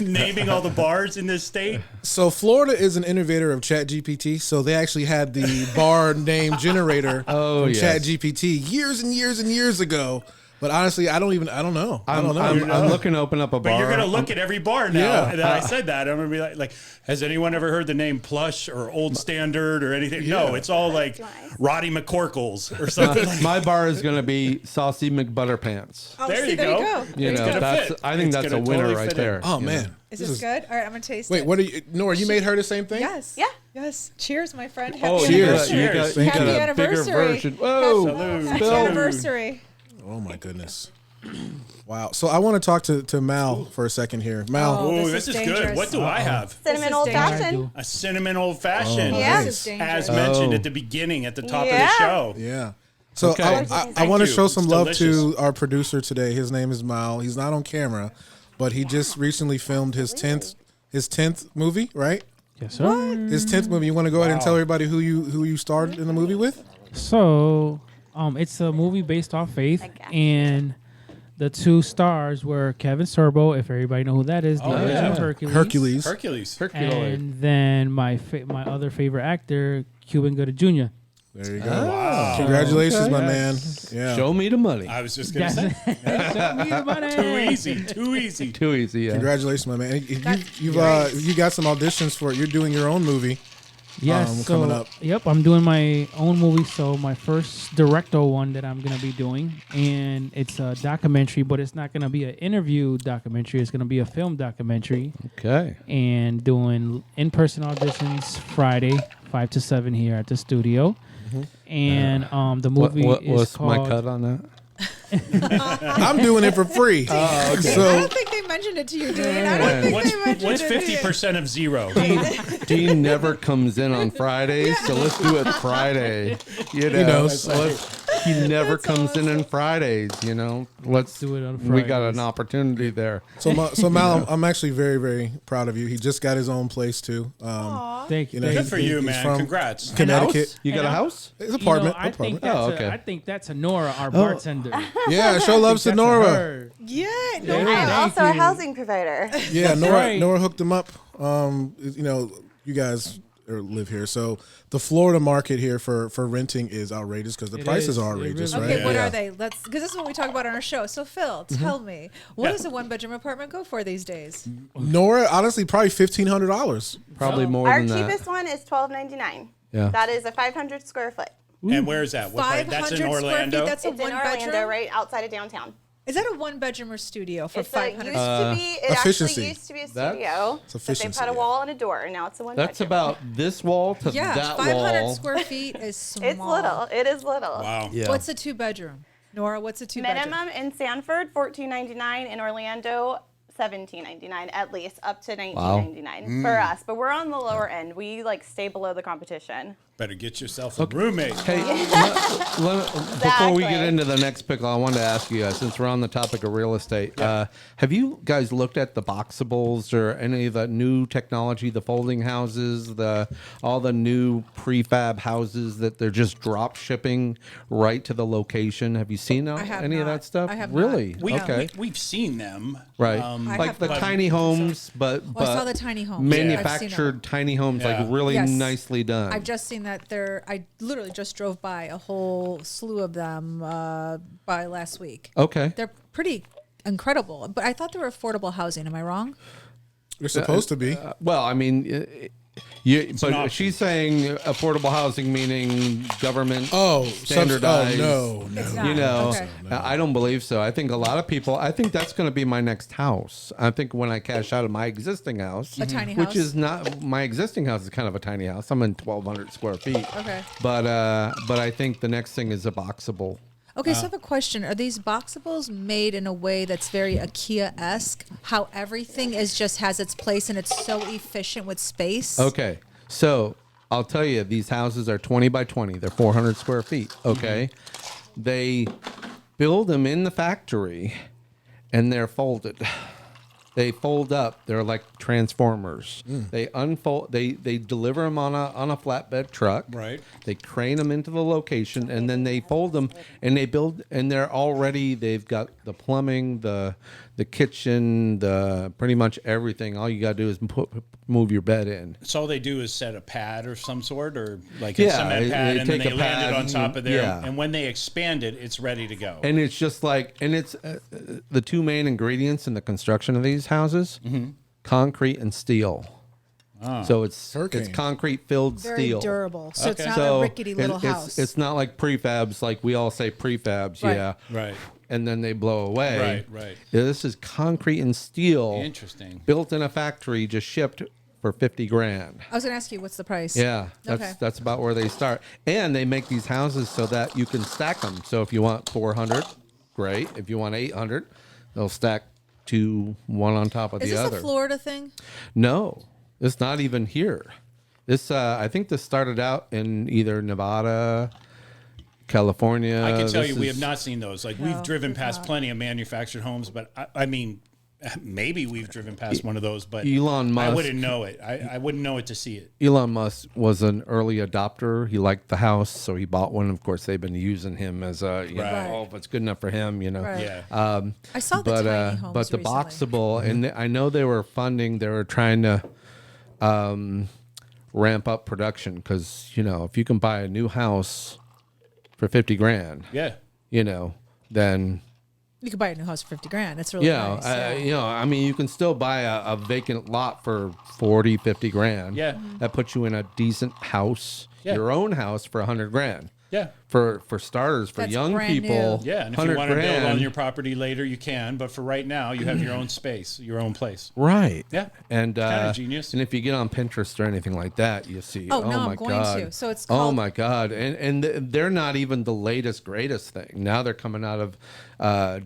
naming all the bars in this state? So Florida is an innovator of ChatGPT. So they actually had the bar name generator from yes. ChatGPT years and years and years ago. But honestly, I don't know. I don't know. I'm looking to open up a bar. But you're gonna look at every bar now Yeah. that I said that. I'm gonna be like, has anyone ever heard the name Plush or Old Standard or anything? No, it's all like Roddy McCorkles or something. like My bar is going to be Saucy McButterpants. Oh, There see, you go. You It's know, gonna that's fit. I think It's that's a gonna winner totally right fit in. there. Oh you man, know. Is this good? All right, I'm gonna taste Wait, it. what are you, Nora? You made her the same thing? Yes. Yeah. Yes. Cheers, my friend. Happy Oh, Cheers. you got, anniversary. you got Happy a bigger anniversary. version. Whoa, Happy spill. anniversary. Oh my goodness. Wow. So I want to talk to Mal for a second here. Mal, Oh, Ooh, this this is is good. dangerous. What do I have? Cinnamon is old dangerous. fashioned. A cinnamon old fashioned. Yeah. This is As dangerous. mentioned Oh. at the beginning, at the top Yeah. of the show. yeah. So Okay. I Thank want to you. show some It's love delicious. to our producer today. His name is Mal. He's not on camera, but he just recently filmed his 10th movie, right? Yes, sir. His 10th movie. You want to go ahead and tell everybody who you starred in the movie with? So, it's a movie based off Faith, and the 2 stars were Kevin Sorbo, if everybody know who that is, the Oh, original yeah. Hercules. Hercules. And then my other favorite actor, Cuban Gooding Jr. There you go. Wow. Congratulations, Okay. my man. Yeah. Show me the money. I was just going to say. Show me the money. Too easy. Too easy. Too easy. Yeah. Congratulations, my man. You got some auditions for it. You're doing your own movie. Yes, coming up. Yep, I'm doing my own movie. So my first director one that I'm gonna be doing, and it's a documentary, but it's not gonna be an interview documentary. It's gonna be a film documentary, Okay. and doing in-person auditions Friday, 5 to 7 here at the studio. And the movie What is was called. my cut on that? I'm doing it for free. I So don't think they mentioned it to you, Dean. I don't think they mentioned What's it to you. 50% of zero? Dean never comes in on Fridays, so let's do it Friday. You know, He knows. He never comes in on Fridays. You know, let's Do it on We got Fridays. an opportunity there. so Mal, I'm actually very, very proud of you. He just got his own place too. Thank you. You know, thank Good for you, He's man. from Congrats. Connecticut. You got And a I'm- house? His apartment. I think apartment. that's Oh, okay. I think that's a Nora, our bartender. Yeah, show love to That's a Nora. her. Yeah, Yeah. no, I'm Thank also a you. housing provider. Yeah, Nora. right. Nora hooked him up. You know, you guys live here, so the Florida market here for renting is outrageous because the It prices is. are It outrageous, really right? Okay, what Yeah. are they? Let's because this is what we talk about on our show. So Phil, tell me, what does a 1-bedroom apartment go for these days? Nora, honestly, probably $1,500. Probably more Our than that. cheapest one is $12.99. Yeah. That is a 500 square foot. And where is that? What part? 500 That's in square Orlando. feet. That's a It's in 1-bedroom. Orlando, right outside of downtown. Is that a 1-bedroom or studio for It 500? used to be. It efficiency. actually used to be a That's- studio. It's But they efficiency, put a yeah. wall and a door, and now it's a 1 That's bedroom. about this wall to Yeah, that 500 wall. square feet is small. It's little. It is little. Wow. Yeah. What's a 2-bedroom? Nora, what's a 2-bedroom? Minimum in Sanford, $14.99. In Orlando, $17.99 at least, up to $19.99 for us. But we're on the lower end. We stay below the competition. Better get yourself a roommate. Hey, before we get Exactly. into the next pickle, I wanted to ask you guys, since we're on the topic of real estate, have you guys looked at the boxables or any of the new technology, the folding houses, all the new prefab houses that they're just drop shipping right to the location? Have you seen I have any of not. that stuff? I have not. Really? We, we've seen them. Right. I like have the not. tiny homes, but I saw the tiny homes. Yeah. I've seen manufactured tiny homes, Yeah. like really Yes. nicely done. I've just seen that I literally just drove by a whole slew of them by last week. Okay. They're pretty incredible, but I thought they were affordable housing. Am I wrong? You're supposed to be. Well, I mean, But she's saying affordable housing, meaning government standardized. No. It's not. You know, Okay. I don't believe so. I think a lot of people, I think that's going to be my next house. I think when I cash out of my existing house, A tiny which house? is not, my existing house is kind of a tiny house. I'm in 1,200 square feet. Okay. But I think the next thing is a boxable. Okay, so I have a question. Are these boxables made in a way that's very IKEA-esque? How everything is just has its place and it's so efficient with space? Okay. So I'll tell you, these houses are 20 by 20. They're 400 square feet. Okay. They build them in the factory and they're folded. They fold up. They're like transformers. They unfold. They deliver them on a flatbed truck. Right. They crane them into the location, and then they fold them. And they build. And they're already. They've got the plumbing, the kitchen, the pretty much everything. All you got to do is move your bed in. So all they do is set a pad or some sort, or like Yeah, a cement pad, they and then take they a land pad it on top of there. yeah. And when they expand it, it's ready to go. And it's just like, and it's the two main ingredients in the construction of these houses: concrete and steel. So it's Hurricane. concrete filled Very steel. durable. So it's Okay. not So a rickety little house. It's not like prefabs, like we all say prefabs, Right. yeah, Right. and then they blow away. Right. Yeah, this is concrete and steel, Interesting. built in a factory, just shipped for 50 grand. I was going to ask you, what's the price? Yeah, Okay. that's about where they start. And they make these houses so that you can stack them. So if you want 400, great. If you want 800, they'll stack one on top of Is the this other. a Florida thing? No, it's not even here. This I think this started out in either Nevada, California. I can tell This you, we is- have not seen those. Like No, we've driven we've past not. plenty of manufactured homes, but I mean, maybe we've driven past one of those, but Elon I Musk- wouldn't know it. I wouldn't know it to see it. Elon Musk was an early adopter. He liked the house, so he bought one. Of course, they've been using him as a, you Right. know, oh, if it's good enough for him, you know. Right. Yeah. I saw the But tiny homes but the recently. boxable, and I know they were trying to ramp up production because, you know, if you can buy a new house for 50 grand, Yeah. you know, then You could buy a new house for 50 grand. It's really yeah, nice. Yeah. you know, I mean, you can still buy a vacant lot for 40, 50 grand. Yeah. That puts you in a decent house, Yeah. your own house for 100 grand. Yeah. For starters, for That's young brand people, new. Yeah. And if 100 you want to build grand, on your property later, you can. But for right now, you have your own space, your own place. right? Yeah. And Kinda genius. And if you get on Pinterest or anything like that, you see, Oh, oh, no, my I'm going god, to. So it's oh called- my god, and they're not even the latest greatest thing. Now they're coming out of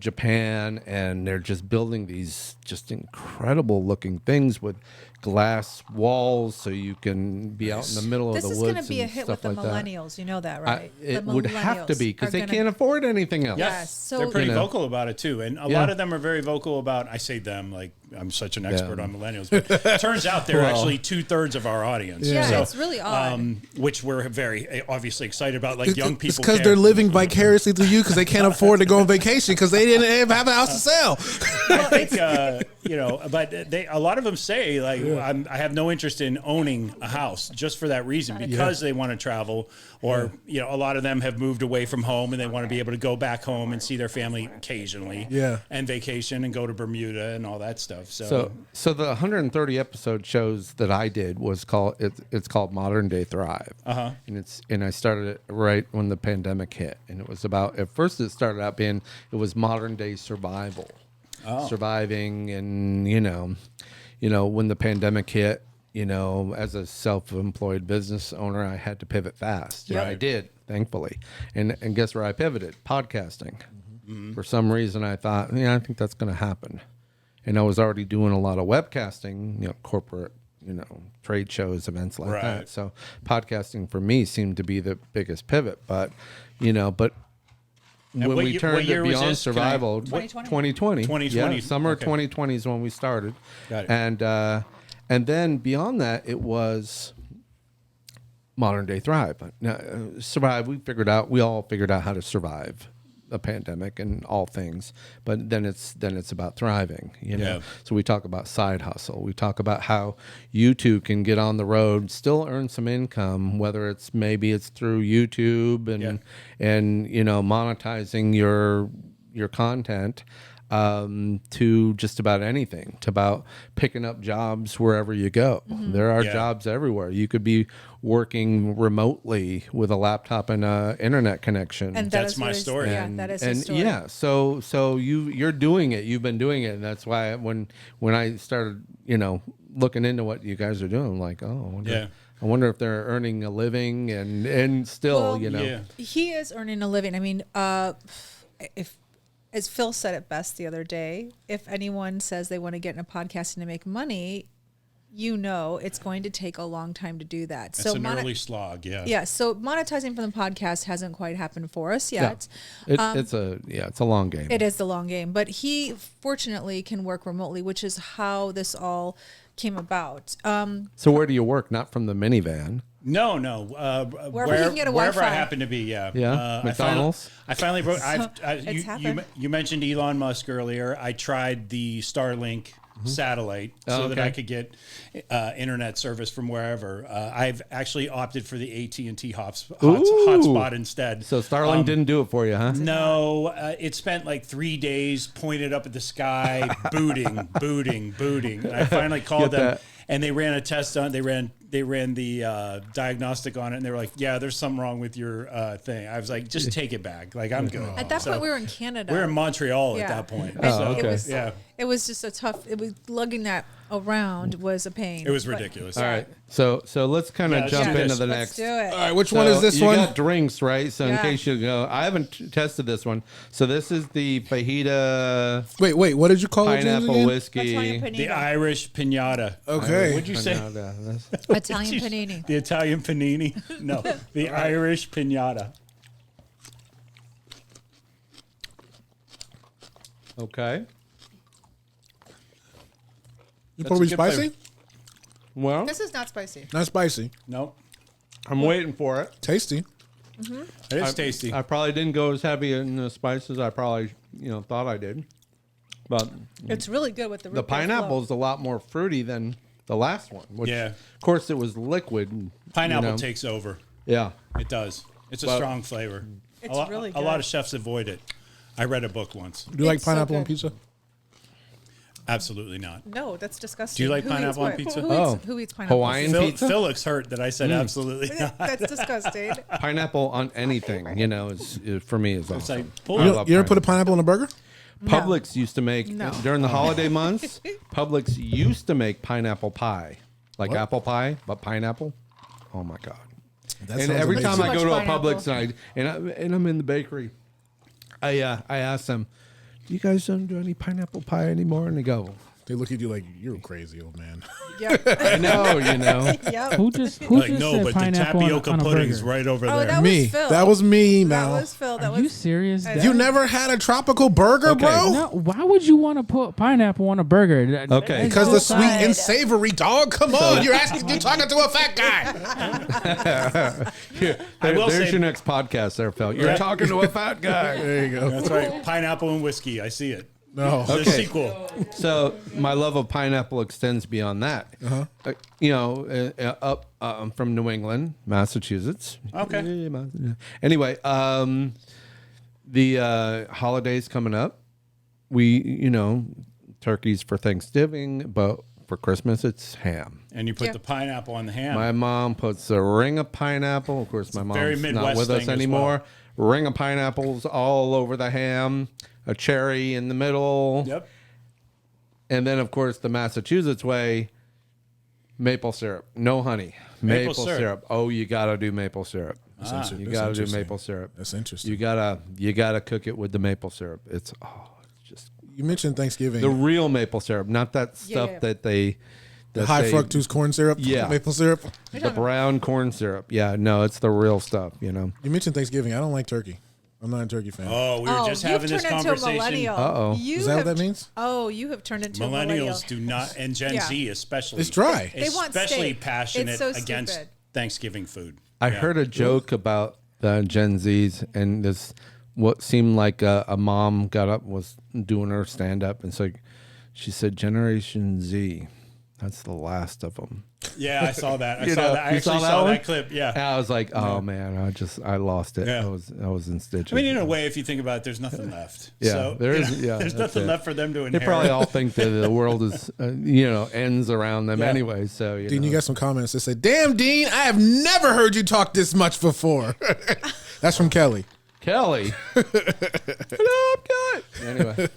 Japan, and they're just building these just incredible looking things with glass walls, so you can be out in the middle This of the is woods. going to be a and hit stuff with the like that. millennials. You know that, right? It The would have to be millennials because are they gonna- can't afford anything else. Yes. So They're pretty You know. vocal about it too, and a Yeah. lot of them are very vocal about. I say them like I'm such an expert Yeah. on millennials, but it turns out they're actually 2/3 of our audience. Yeah, So, it's really odd. which we're very obviously excited about. Like young people, It's because care. they're living vicariously through you because they can't afford to go on vacation because they didn't have a house to sell. I think you know, but a lot of them say like I have no interest in owning a house just for that reason because they want to travel, or you know, a lot of them have moved away from home and they want to be able to go back home and see their family occasionally, and vacation and go to Bermuda and all that stuff. So the 130 episode shows that I did was called it's called Modern Day Thrive. And I started it right when the pandemic hit, and it was about, at first it started out being, it was modern day survival, surviving, and you know when the pandemic hit, you know, as a self-employed business owner, I had to pivot fast. Yeah, I did, thankfully, and guess where I pivoted? Podcasting. For some reason, I thought, yeah, I think that's going to happen. And I was already doing a lot of webcasting, you know, corporate, you know, trade shows, events like that. So podcasting for me seemed to be the biggest pivot. But, you know, when what we year- turned what year it was beyond this? Can I- survival, 2020. 2020. 2020. Yeah, summer Okay. 2020 is when we started. Got it. And then beyond that, it was Modern Day Thrive. Now, survive, we all figured out how to survive a pandemic and all things, but then it's about thriving, you know. Yeah. So we talk about side hustle. We talk about how you too can get on the road, still earn some income, whether it's through YouTube and you know, monetizing your content, to just about anything, to about picking up jobs wherever you go. There are jobs everywhere. You could be working remotely with a laptop and a internet connection. And That's is my what his- story. Yeah, and, that is and his story. yeah, so you're doing it. You've been doing it, and that's why when I started, looking into what you guys are doing, I'm like, oh, I wonder if they're earning a living, and still, Well, Yeah. He is earning a living. I mean, if as Phil said it best the other day, if anyone says they want to get in a podcasting to make money, it's going to take a long time to do that. It's an early slog, Yeah, so monetizing from the podcast hasn't quite happened for us yet. it's a long game. It is the long game, but he fortunately can work remotely, which is how this all came about. So where do you work? Not from the minivan. No. Wherever he can get a wherever I Wi-Fi. happen to be, yeah. Yeah, McDonald's? I finally broke. It's happened. You mentioned Elon Musk earlier. I tried the Starlink satellite so that I could get internet service from wherever. I've actually opted for the AT&T hotspot instead. So Starlink didn't do it for you, huh? No, it spent like 3 days pointed up at the sky, booting. And I finally called them, that. and they ran a test on. They ran the diagnostic on it, and they were like, "Yeah, there's something wrong with your thing." I was like, "Just take it back. Like, I'm good." At that point, we were in Canada. We're in Montreal Yeah. at that point. And So, okay. It was just a tough. It was lugging that around was a pain. it was but- ridiculous. All right. So let's kind of let's jump do into this. the Let's next. do it. All right, which So one is this you one? got drinks, right? So in Yeah. case you go, I haven't tested this one. So this is the fajita Wait, what did you call it, James, pineapple again? whiskey. Italian The panini. Irish pinata. Okay. What'd you say? Italian panini. The Italian panini? No, the Irish pinata. Okay. You That's supposed to be a good spicy? flavor. Well, This is not spicy. Not spicy. Nope. I'm waiting for it. Tasty. It is tasty. I probably didn't go as heavy in the spices I probably thought I did, but It's really good with the the root beer pineapple flow. is a lot more fruity than the last one. Which, Yeah. of course, it was liquid. Pineapple takes over. Yeah. It does. It's a Well- strong flavor. It's really A lot good. of chefs avoid it. I read a book once. Do you like It's so pineapple on good. pizza? Absolutely not. No, that's disgusting. Do you like Who eats pineapple on what? pizza? Who eats pineapple? Hawaiian Phil, pizza? Phil looks hurt that I said absolutely not. That's disgusting. Pineapple on anything, is for me is awesome. like, pull I it. love You ever put a pineapple. pineapple in a burger? Publix used to make No. during the holiday months. Publix used to make pineapple pie, like What? apple pie, but pineapple. Oh my god! That And sounds every amazing. time I Too go to much a pineapple. Publix and I'm in the bakery, I ask them, "Do you guys don't do any pineapple pie anymore?" And they go, They look at you like, you're a crazy old man. Yep. "I know, Yep. Who just Like, just no, said but the pineapple tapioca on a pudding's burger? right over Oh, there. that Me. was Phil. That was me, That Mal. was Phil. That Are you was serious? I That- You never had a tropical burger, Okay. bro? No, why would you want to put pineapple on a burger? Okay. Because the That's sweet and savory, dog. Come on, you're talking to a fat guy. "Here, I will there's say- your next podcast, there, Phil. You're Yeah. talking to a fat guy." There you go. That's right. Pineapple and whiskey. I see it. No. The Okay. sequel. So my love of pineapple extends beyond that. Up I'm from New England, Massachusetts. Okay. Anyway, the holidays coming up. We, turkeys for Thanksgiving, but for Christmas it's ham. And you put Yeah. the pineapple on the ham. My mom puts a ring of pineapple. Of course, my very mom's not Midwest with us thing as anymore. Ring of pineapples all over the ham. A cherry in the middle. Yep. And then, of course, the Massachusetts way, maple syrup. No honey. Maple Maple syrup. syrup. Oh, you got to do maple syrup. interesting. You That's got to do interesting. maple syrup. That's interesting. You gotta cook it with the maple syrup. It's just You mentioned Thanksgiving. the real maple syrup, not that stuff yeah. that they The high fructose corn syrup. Yeah. Maple syrup. the brown corn syrup. Yeah, no, it's the real stuff. You mentioned Thanksgiving. I don't like turkey. I'm not a turkey fan. Oh, we were just having this you've turned into a conversation. millennial. Uh-oh. You Is that what have that means? Oh, you have turned into a millennial. Millennials do not, and Gen Yeah. Z especially. It's dry. They want especially steak. passionate It's so against stupid. Thanksgiving food. I Yeah. heard a joke about the Gen Zs, and this what seemed like a mom got up, was doing her stand up, and so she said, "Generation Z, that's the last of them." Yeah, I saw that. I You saw know, that. I you actually saw saw that that one? clip. Yeah. And I was like, oh man, I lost it. Yeah. I was in stitches. I mean, in a way, if you think about it, there's nothing left. Yeah, so, there you is- know, yeah, there's that's nothing it. left for them to they inherit. probably all think that the world is, ends around them Yeah. anyway. So, Dean, know. you got some comments that say, "Damn, Dean, I have never heard you talk this much before." That's from Kelly. Kelly. What up, Kelly? Anyway,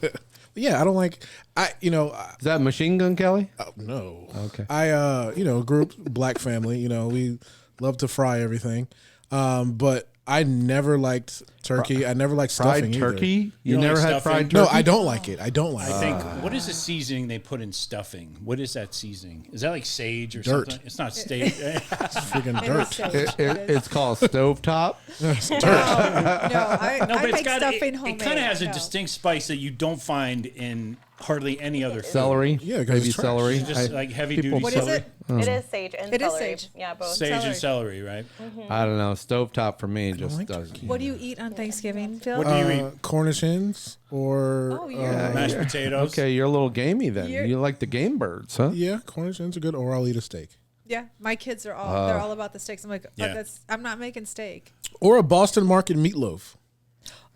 Yeah, I don't like. is that Machine Gun Kelly? No. Okay. I group black family. We love to fry everything, but I never liked turkey. I never liked stuffing Fried turkey? either. You don't never like had stuffing? fried No, turkey? I don't like it. I don't like I it. think, what is the seasoning they put in stuffing? What is that seasoning? Is that like sage or Dirt. something? It's not sage. Freaking dirt. It's called stovetop. No, I No, but make stuffing it homemade. kind of has a No. distinct spice that you don't find in hardly any other food. Celery. Yeah, 'cause Maybe it's trash. celery. Just like heavy duty What is celery. it? It is sage and It is celery. sage. Yeah, both. Sage Celery. and celery, right? I don't know. Stovetop for me just like doesn't. What do you eat on Thanksgiving, Phil? What do you eat? Cornish hens or Oh, yeah. Mashed potatoes. Okay, you're a little gamey then. You're- You like the game birds, huh? yeah, Cornish hens are good. Or I'll eat a steak Yeah, my kids are all they're all about the steaks. I'm like, Yeah. I'm not making steak. or a Boston Market meatloaf.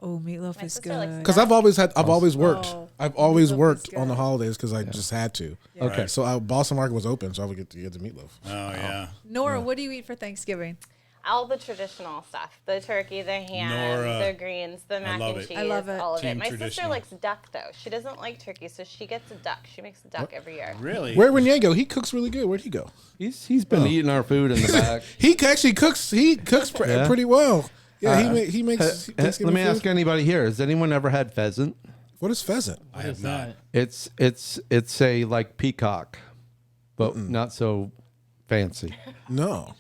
Oh, meatloaf is sister likes good. Because I've always worked. Oh, I've always meatloaf worked is on the good. holidays because I just had to. Okay. So Boston Market was open, so I would get to get the meatloaf. Oh yeah. Nora, what do you eat for Thanksgiving? All the traditional stuff: the turkey, the ham, Nora. the greens, the mac love and it. cheese, I love it. all of Team it. My sister traditional. likes duck though. She doesn't like turkey, so she gets a duck. She makes a duck every year. Really? Where Renee go? He cooks really good. Where'd he go? He's been eating our food in the back. He actually cooks. He cooks Yeah? pretty well. Yeah, he makes. Let Thanksgiving me ask food. anybody here: has anyone ever had pheasant? What is pheasant? I have not. It's a like peacock, but not so fancy. No.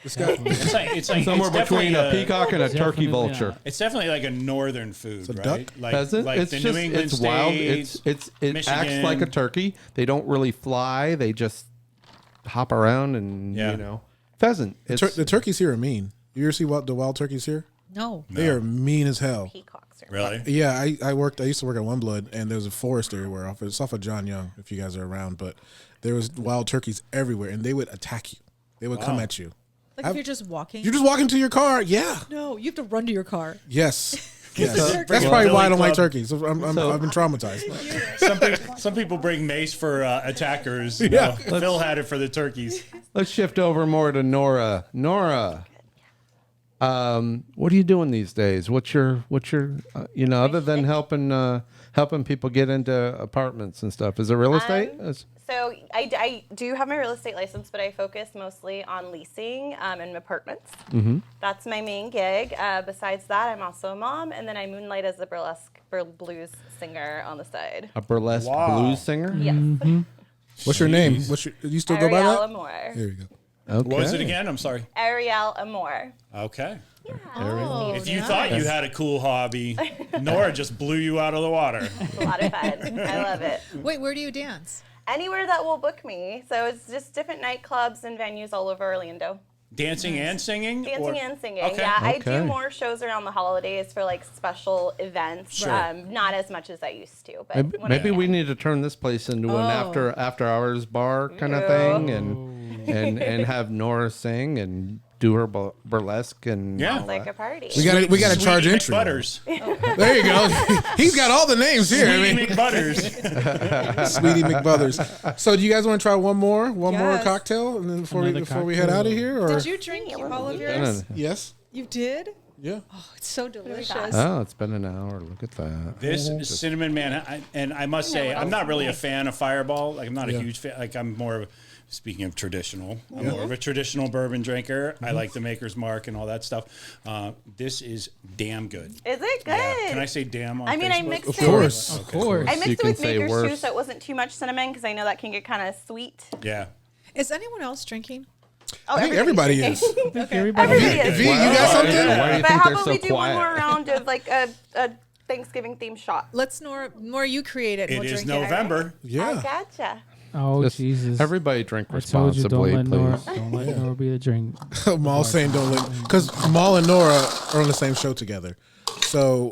This guy. It's like Somewhere it's between definitely a peacock and a turkey Definitely, vulture. yeah. It's definitely like a northern food, a right? duck? Like, Pheasant. like It's the just New England it's wild. states. It acts like a Michigan. turkey. They don't really fly. They just hop around and Yeah. pheasant. It's, The turkeys here are mean. You ever see the wild turkeys here? No. They are mean as hell. Peacocks are Really? Yeah, I used to work at One Blood, and there was a forest everywhere. It's off of John Young, if you guys are around. But there was wild turkeys everywhere, and they would attack you. They would come at you. Like if you're just walking. You're just walking to your car. Yeah. No, you have to run to your car. Yes. Yes. Turkey. That's probably why I don't Billy like Club. turkeys. I've been traumatized. Some people bring mace for attackers. Yeah. Phil had it for the turkeys. Let's shift over more to Nora. Nora, what are you doing these days? What's your other than helping people get into apartments and stuff? Is it real estate? So I do have my real estate license, but I focus mostly on leasing and apartments. Mm-hmm. That's my main gig. Besides that, I'm also a mom, and then I moonlight as a burlesque blues singer on the side. A burlesque Wow. blues singer? Yes. What's your name? You still go by Ariel that? Amore. There you go. Okay. What was it again? I'm sorry. Ariel Amore. Okay. Oh, If you thought you had a cool hobby, Nora just blew you out of the water. It's a lot of fun. I love it. Wait, where do you dance? Anywhere that will book me. So it's just different nightclubs and venues all over Orlando. Dancing and singing? Dancing and singing. Okay. Yeah, I Okay. do more shows around the holidays for like special events. Sure. Not as much as I used to, but when Maybe I we can. need to turn this place into an Oh. after hours bar kind of thing, and have Nora sing and do her burlesque and Yeah. Sounds like a party. We got to charge Sweetie entry. McButters. There you go. He's got all the names here. I Sweetie mean, McButters. Sweetie McButhers. So, do you guys want to try one more Yes. cocktail, and then before Another we head cocktail. out of here? Or Did you drink all of yours? yes, You did? yeah. Oh, it's so delicious. Oh, it's been an hour. Look at that. This cinnamon man, and I must say, I'm not really a fan of Fireball. Like, I'm not a huge fan. Like, I'm more of, speaking of traditional, I'm more of a traditional bourbon drinker. I like the Maker's Mark and all that stuff. This is damn good. Is it good? Yeah. Can I say damn on I mean, I Facebook? mixed Of it. course. Of course. I You mixed it can with say Maker's too, worse. so it wasn't too much cinnamon because I know that can get kind of sweet. Yeah. Is anyone else drinking? Oh, I think everybody everybody's is. drinking. Everybody. Everybody is. V, you got something? Why do you But think how they're about so we do quiet? one more round of like a Thanksgiving themed shot? Let's Nora, you create it. It we'll is drink November. I Yeah. gotcha. Oh, Just Jesus. Everybody drink I told you, responsibly, don't let Nora, please. don't let Nora be a drink. Maul saying don't let, because Maul and Nora are on the same show together. So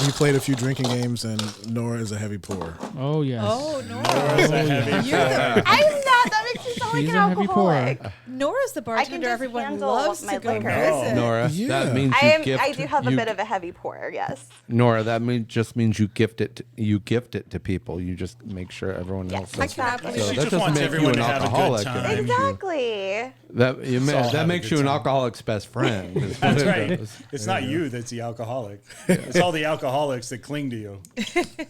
we played a few drinking games, and Nora is a heavy pourer. Oh, yes. Oh, Nora. It's a heavy You're the- I'm not. That makes me so like She's an a heavy pourer. alcoholic. Nora's the bartender. just Everyone handle loves my to go liquor. visit. Nora, Yeah. that means you I do have a you- bit of a heavy pour, yes. Nora, that just means you gift it. You gift it to people. You just make sure everyone else. I does cannot it. believe So She that just doesn't wants make you everyone an to have a good alcoholic. time. It makes you- Exactly. that have makes a you good an time. alcoholic's best friend. is what That's it right. does. It's not you that's the alcoholic. It's all the alcoholics that cling to you.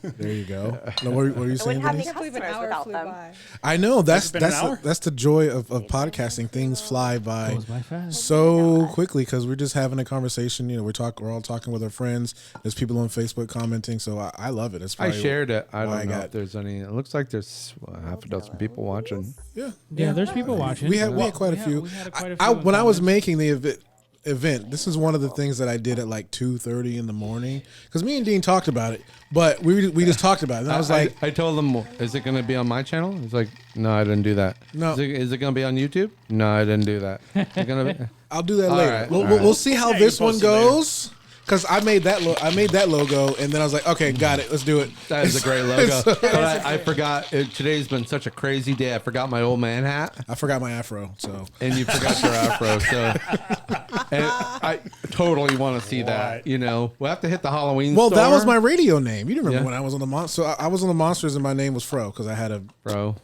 There you go. No, what were you saying? wouldn't have Denise? any I can't believe an customers hour without flew them. by. I know that's been an hour? that's the joy of podcasting. Things fly by Goes by fast. so quickly because we're just having a conversation. You know, we're all talking with our friends. There's people on Facebook commenting, so I love it. It's I probably shared it. I why don't know got- if there's any. It looks like there's half a dozen people watching. Yeah, Yeah, there's people watching. we had quite a few. We had quite a I, few when I was comments. making the event, this is one of the things that I did at like 2:30 in the morning because me and Dean talked about it, but we just talked about it. And I was like, I told them, is it going to be on my channel? He's like, no, I didn't do that. No. Is it going to be on YouTube? No, I didn't do that. Is it gonna be? I'll do that All later. right, We'll, all we'll, right. we'll see how Yeah, this you one post it later. goes. Because I made that logo, and then I was like, okay, got it. Let's do it. That is a great logo. But I forgot. Today's been such a crazy day. I forgot my old man hat. I forgot my afro, so And you forgot your afro, so and I totally want to see that. What? You know, we'll have to hit the Halloween. well, that was store, my radio name. You remember Yeah. when I was on the monster? So I was on the Monsters, and my name was Fro because I had a bro.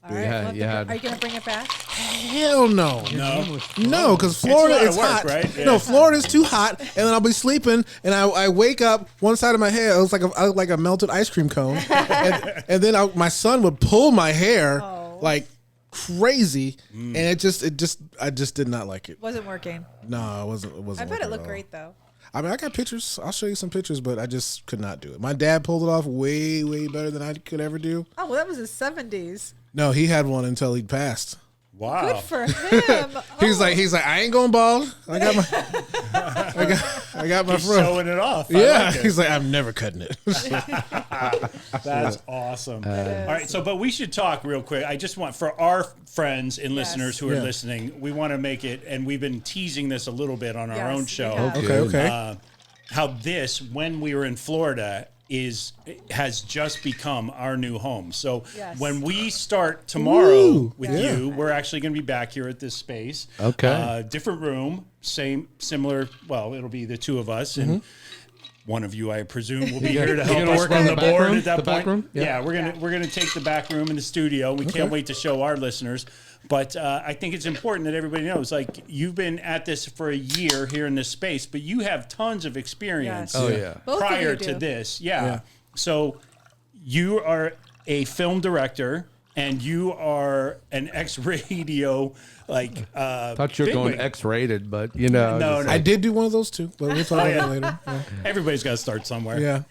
All right, Yeah, we'll have to yeah. Are you gonna bring it back? hell no. No. No, because Florida a lot is of work, hot. right? Yeah. No, Florida's too hot, and then I'll be sleeping, and I wake up, one side of my hair, it was like a melted ice cream cone, and then my son would pull my hair like crazy, and I just did not like it. Wasn't working. No, it wasn't. It wasn't. I bet it working looked at all. great though. I mean, I got pictures. I'll show you some pictures, but I just could not do it. My dad pulled it off way better than I could ever do. Oh well, that was the 70s. No, he had one until he passed. Wow. Good for him. He's like, I ain't going bald. I got my, I got my He's fro. showing it off. I Yeah, like it. he's like, I'm never cutting it. That's awesome. All right, but we should talk real quick. I just want, for our friends and listeners who are Yeah. listening, we want to make it, and we've been teasing this a little bit on our Yes, own we show. have. Okay. How this, when we were in Florida, has just become our new home. So Yes. when we start tomorrow Ooh, with yeah. you, we're actually going to be back here at this space. Okay. Different room, similar. Well, it'll be the two of us and. One of you, I presume, will be here to help gonna us work run on the the back board room? at that The back point. room? Yeah, Yeah. we're gonna take the back room in the studio. We can't wait to show our listeners. But I think it's important that everybody knows, like, you've been at this for a year here in this space, but you have tons of experience Yes. Oh yeah. Both of prior you to do. this. Yeah. Yeah. So you are a film director and you are an ex-radio Thought you were going bigwig. X-rated, but you know. No, just no. I did do one of those too, but we'll talk about that later. Everybody's got to start somewhere. Yeah.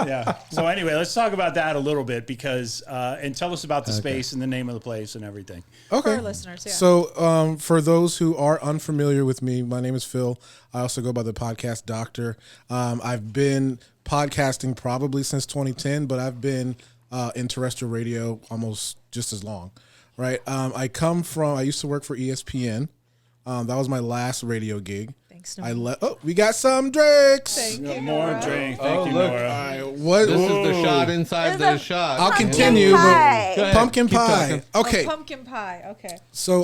Yeah. So anyway, let's talk about that a little bit because and tell us about the space and the name of the place and everything. Okay. For our listeners, yeah. So, for those who are unfamiliar with me, my name is Phil. I also go by the podcast Doctor. I've been podcasting probably since 2010, but I've been in terrestrial radio almost just as long. Right. I used to work for ESPN. That was my last radio gig. Thanks, I Nora. left. Oh, we got some drinks. Thank you, More Nora. drink. Oh, Thank you, look. Nora. What? This is the shot inside the There's a- shot. I'll Pumpkin continue. pie. Go ahead. Pumpkin Keep pie. talking. Okay. Oh, pumpkin pie. Okay. So,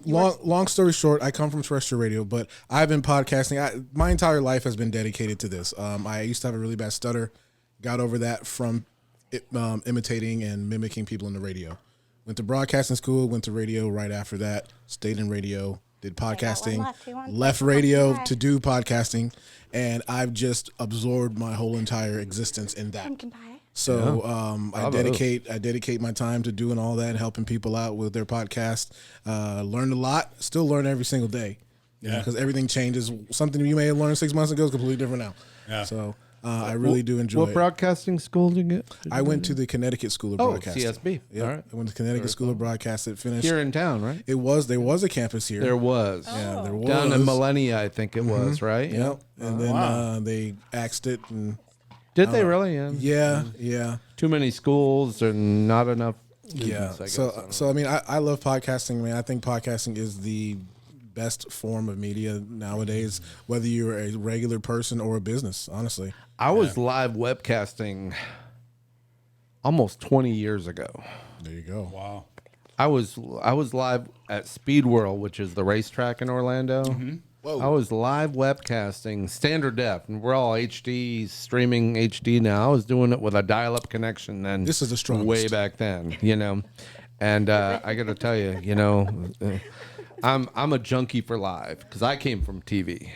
long story short, I come from terrestrial radio, but I've been podcasting. My entire life has been dedicated to this. I used to have a really bad stutter, got over that from imitating and mimicking people in the radio. Went to broadcasting school, went to radio right after that, stayed in radio, did podcasting, left. Who wants left some radio pumpkin pie? to do podcasting, and I've just absorbed my whole entire existence in that. Pumpkin pie. So I Bravo. dedicate my time to doing all that, helping people out with their podcast. Learned a lot, still learn every single day. Yeah. Because everything changes. Something you may have learned 6 months ago is completely different now. Yeah. So I really do enjoy What it. broadcasting school did you get? I went to the Connecticut School of Oh, Broadcasting. CSB. Yeah, All right. I went to Connecticut School of Broadcasting. Finished. Here in town, right? There was a campus here. There was. Yeah, there was. Down in Millennia, I think it was, right? Yep. And then wow. they axed it, and Did they really? Yeah. yeah. Too many schools and not enough. Yeah. students, I guess. I So don't know. so I mean I love podcasting. I mean I think podcasting is the best form of media nowadays, whether you're a regular person or a business, honestly. I was live webcasting almost 20 years ago. There you go. Wow. I was live at Speed World, which is the racetrack in Orlando. Whoa. I was live webcasting standard def, and we're all HD streaming HD now. I was doing it with a dial-up connection then. This is the strongest. Way back then, you know. And I got to tell you, you know, I'm a junkie for live because I came from TV.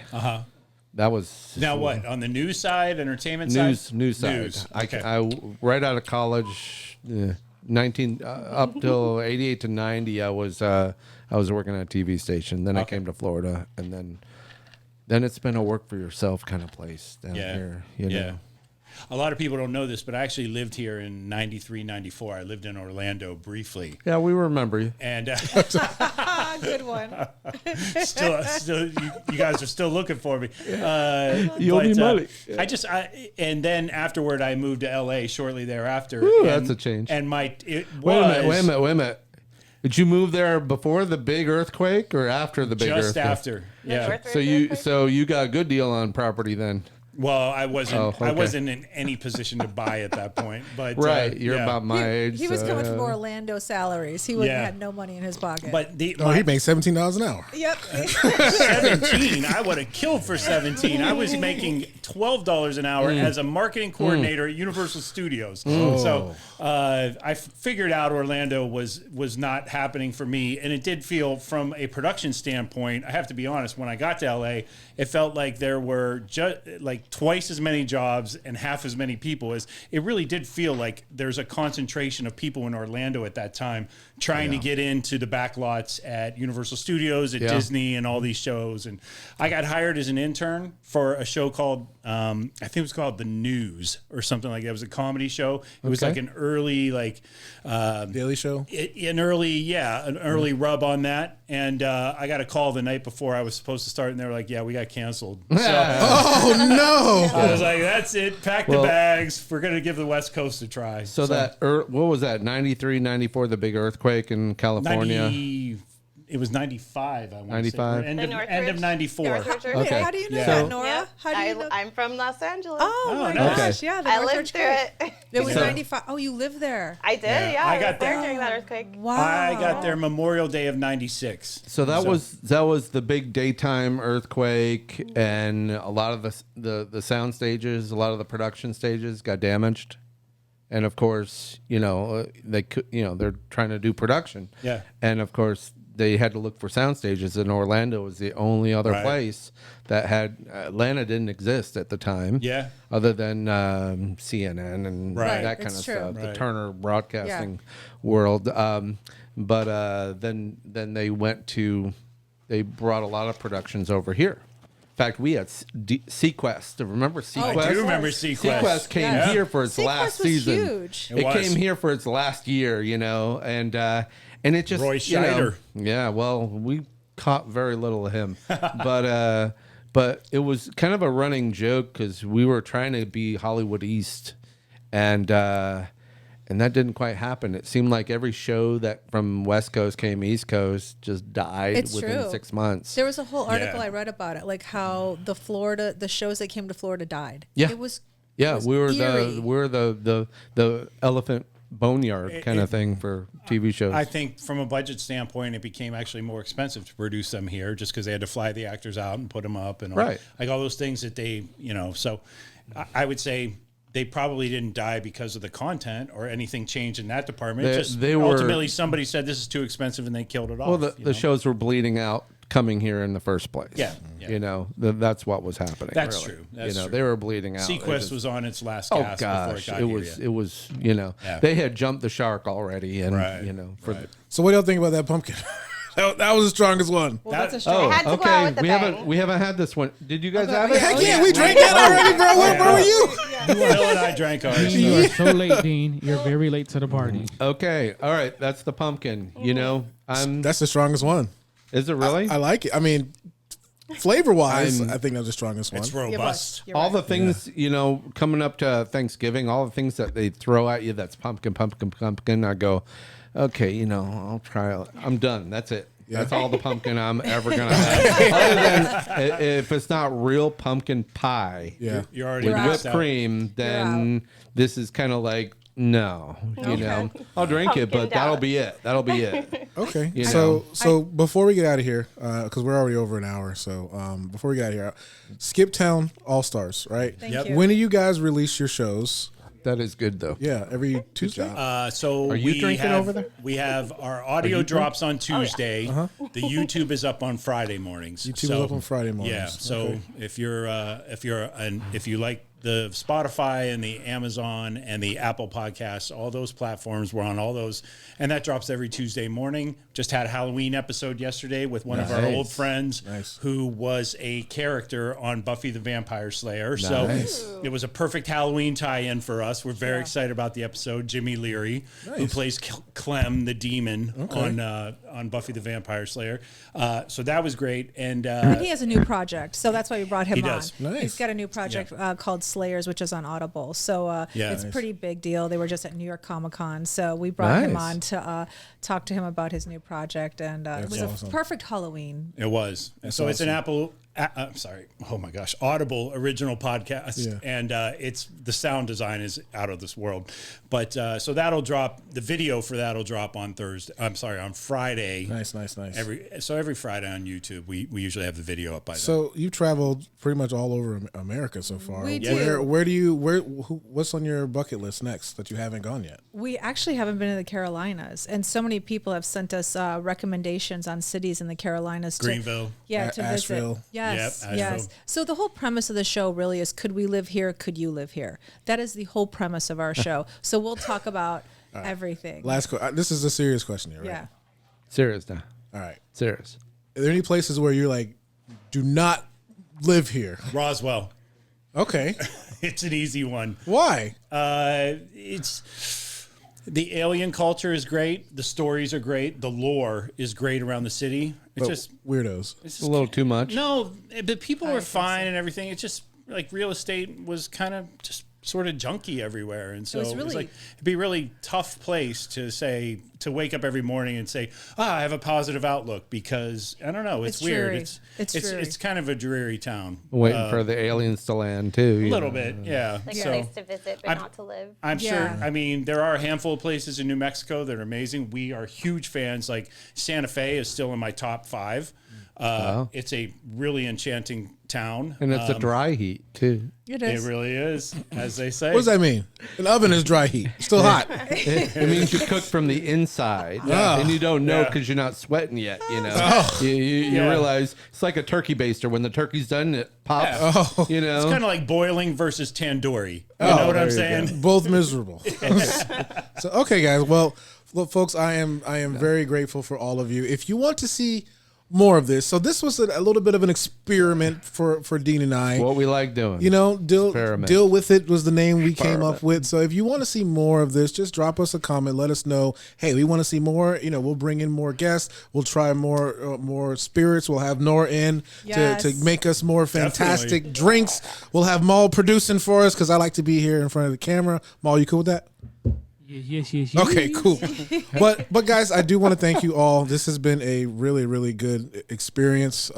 That was Now what? On the news side, entertainment side? News side. News. Okay. I right out of college, 19 up till 88 to 90, I was working at a TV station. Then I came to Florida, and then it's been a work for yourself kind of place down here. You know? A lot of people don't know this, but I actually lived here in 93, 94. I lived in Orlando briefly. Yeah, we remember you. And Good one. still, you guys are still looking for me. You owe me money. And then afterward, I moved to LA shortly thereafter. Ooh, and, that's a change. And Wait a minute. Did you move there before the big earthquake or after the big Just earthquake? after, yeah. So you got a good deal on property then. Well, I wasn't. Oh, okay. I wasn't in any position to buy at that point. But Right, you're yeah. about my age. He was so, coming from Orlando salaries. He had no money in his pocket. But He makes $17 an hour. Yep. 17. I would have killed for 17. I was making $12 an hour as a marketing coordinator at Universal Studios. So I figured out Orlando was not happening for me, and it did feel, from a production standpoint, I have to be honest, when I got to LA, it felt like there were just like twice as many jobs and half as many people. As it really did feel like there's a concentration of people in Orlando at that time trying to get into the back lots at Universal Studios, at Disney, and all these shows. And I got hired as an intern for a show called I think it was called The News or something like that. It was a comedy show. It was like an early Daily Show. An early rub on that. And I got a call the night before I was supposed to start, and they were like, "Yeah, we got canceled." So Oh no! I was like, "That's it. Pack the bags. We're gonna give the West Coast a try." So what was that? 93, 94, the big earthquake in California. It was 95. I want 95? to say. End of 94. Okay. How do you know So- that, Nora? Yep. How do you know? I'm from Los Angeles. Oh my nice. gosh! Yeah, the I North lived through earthquake. it. It was So- 95. Oh, you lived there. I did, Yeah. I I got was there there. during that earthquake. Wow. I got there Memorial Day of 96. So that was the big daytime earthquake, and a lot of the sound stages, a lot of the production stages got damaged, and of course, they're trying to do production, and of course they had to look for sound stages, and Orlando was the only other place that had. Atlanta didn't exist at the time, other than CNN and that kind of stuff, the Turner Broadcasting world. But then they they brought a lot of productions over here. In fact, we had Sequest. Remember Sequest? I do remember Sequest. Sequest came here for its last was season. Huge. It came here for its last year, and it just Roy Scheider. Well, we caught very little of him, but it was kind of a running joke because we were trying to be Hollywood East, and that didn't quite happen. It seemed like every show that from West Coast came East Coast just died within 6 months. There was a whole article I read about it, like how the shows that came to Florida died. Yeah. It was we were eerie. the elephant boneyard kind of thing for TV shows. I think from a budget standpoint, it became actually more expensive to produce them here just because they had to fly the actors out and put them up and all, like all those things that they, so I would say they probably didn't die because of the content or anything changed in that department. Ultimately somebody said this is too expensive and they killed it off. Well, the shows were bleeding out coming here in the first place. Yeah. That's what was happening. That's really. true. That's true. They were bleeding out. Sequest was on its last gasp before it was they had jumped the shark already, and So what do y'all think about that pumpkin? that was the strongest one. Well, that's a strong. I had to go out with the bang. We haven't had this one. Did you guys have it? Heck yeah, we drank that already, bro. Where were you? Bill and I drank ours. Dean, you are so late, Dean. You're very late to the party. Okay, all right. That's the pumpkin. That's the strongest one. Is it really? I like it. I mean, flavor wise, I think that's the strongest one. It's robust. All the things, coming up to Thanksgiving, all the things that they throw at you that's pumpkin, pumpkin, pumpkin. I go, okay, I'll try it. I'm done. That's it. Yeah. That's all the pumpkin I'm ever going to have. Other than if it's not real pumpkin pie You're already with whipped cream, then this is kind of like No, I'll drink it, but Pumpkined that'll out. be it. That'll be it. Okay. You So before we get out of here, because we're already over an hour, so before we get out of here, Skip Town All Stars, right? Thank you. When do you guys release your shows? That is good though. Yeah, every Tuesday. So Are you we drinking have, over there? We have our audio drops on Tuesday. The YouTube is up on Friday mornings. YouTube is up on Friday mornings. Yeah. So Okay. if you like the Spotify and the Amazon and the Apple Podcasts, all those platforms, we're on all those, and that drops every Tuesday morning. Just had a Halloween episode yesterday with one of our Nice. old friends Nice. who was a character on Buffy the Vampire Slayer. So Nice. it was a perfect Halloween tie-in for us. We're very excited about the episode. Jimmy Leary, who plays Clem the demon on Buffy the Vampire Slayer. So that was great. And And he has a new project, so that's why we brought him He on. does. Nice. He's got a new project called Slayers, which is on Audible. So Yeah. it's a Nice. pretty big deal. They were just at New York Comic Con, so we brought him Nice. on to talk to him about his new project, and it was awesome. a perfect Halloween. It was. So it's an Audible original podcast, Yeah. and it's the sound design is out of this world. But so that'll drop. The video for that'll drop on on Friday. Nice. Every Friday on YouTube, we usually have the video up by then. So you traveled pretty much all over America so far. We Where do. What's on your bucket list next that you haven't gone yet? We actually haven't been in the Carolinas, and so many people have sent us recommendations on cities in the Carolinas. Greenville. To Asheville. visit. Yes, Yep, yes. Asheville. So the whole premise of the show really is: could we live here? Could you live here? That is the whole premise of our show. So we'll talk about everything. This is a serious question here, right? Yeah. Serious now. All right. Serious. Are there any places where you're like, do not live here? Roswell. Okay. It's an easy one. Why? It's the alien culture is great. The stories are great. The lore is great around the city. It's But just weirdos. It's a little too much. no, but people were fine and everything. It's just like real estate was kind of just sort of junky everywhere, and so was it was really- like it'd be a really tough place to wake up every morning and say, I have a positive outlook, because I don't know, it's It's weird. dreary. It's dreary. It's kind of a dreary town. Waiting for the aliens to land too. A little bit, yeah. Like So a place to visit, but not to live. I'm sure. Yeah. I mean, there are a handful of places in New Mexico that are amazing. We are huge fans. Like Santa Fe is still in my top 5. It's a really enchanting town. And it's a dry heat too. It It is. really is, as they say. What does that mean? An oven is dry heat. Still hot. It means you cook from the inside, and you don't know because you're not sweating yet. You know, you realize it's like a turkey baster. When the turkey's done, it pops. You know, It's kind of like boiling versus tandoori. You know what I'm saying? Both miserable. So okay, guys. Well, look, folks, I am very grateful for all of you. If you want to see more of this, so this was a little bit of an experiment for Dean and I. what we like doing. You know, Experiment. Dill With It was the name we came up with. So if you want to see more of this, just drop us a comment. Let us know. Hey, we want to see more. You know, we'll bring in more guests. We'll try more spirits. We'll have Nora in Yes. to make us more fantastic Definitely. drinks. We'll have Maul producing for us because I like to be here in front of the camera. Maul, you cool with that? Yes. Okay, cool. But guys, I do want to thank you all. This has been a really, really good experience.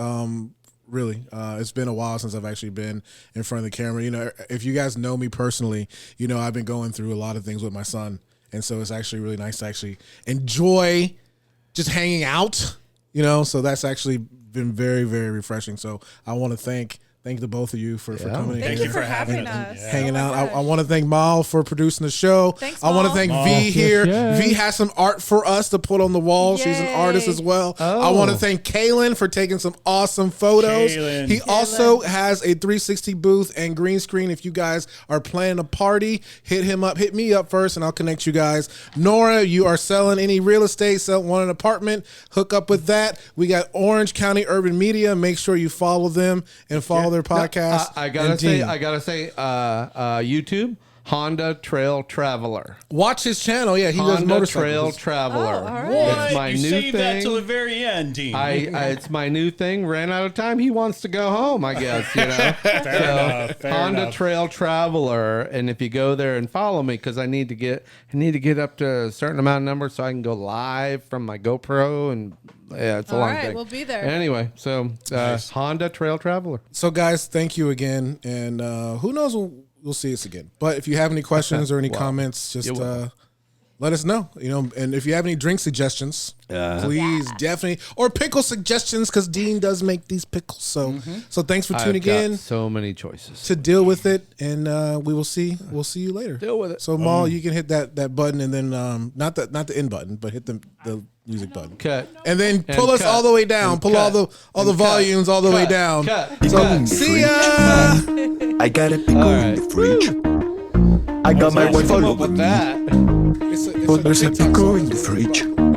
Really, it's been a while since I've actually been in front of the camera. You know, if you guys know me personally, you know I've been going through a lot of things with my son, and so it's actually really nice to actually enjoy just hanging out. You know, so that's actually been very, very refreshing. So I want to thank the both of you for coming in. Thank you you for for having having us. Hanging Oh my out. gosh. I want to thank Mal for producing the show. Thanks, I want to Mal. thank Mal. V here. Yes. V has some art for us to put on the wall. She's an Yay. artist as well. Oh. I want to thank Kaylin for taking some awesome photos. Kaylin. He also has a 360 booth and green screen. If you guys are planning a party, hit him up. Hit me up first, and I'll connect you guys. Nora, you are selling any real estate, want an apartment, hook up with that. We got Orange County Urban Media. Make sure you follow them and follow their podcast. I And gotta say, YouTube Honda Trail Traveler. watch his channel. Yeah, he does Honda motorcycles. Trail Traveler. Oh, all right. It's my you new saved that thing. till the very end, Dean. It's my new thing. Ran out of time. He wants to go home, I guess. You know, Fair Honda enough. Trail Traveler. And if you go there and follow me, because I need to get up to a certain amount of numbers so I can go live from my GoPro. And yeah, it's a All long right, thing. we'll be there. Anyway, so Honda Trail Traveler. So, guys, thank you again. And who knows we'll see us again. But if you have any questions or any comments, just let us know. And if you have any drink suggestions, please definitely, or pickle suggestions, because Dean does make these pickles. So thanks for tuning in. So many choices To Deal With It, and we'll see you later. Deal with it. So Maul, you can hit that button, and then not the end button, but hit the music button. Cut. And then pull And us cut. all the way down. And Pull cut. all the And volumes cut. all the way Cut. down. Cut. So Cut. see ya. I got a pickle All in the right. fridge. I got my wife all Come up over with me. that. It's But there's a TikTok pickle song. in the fridge.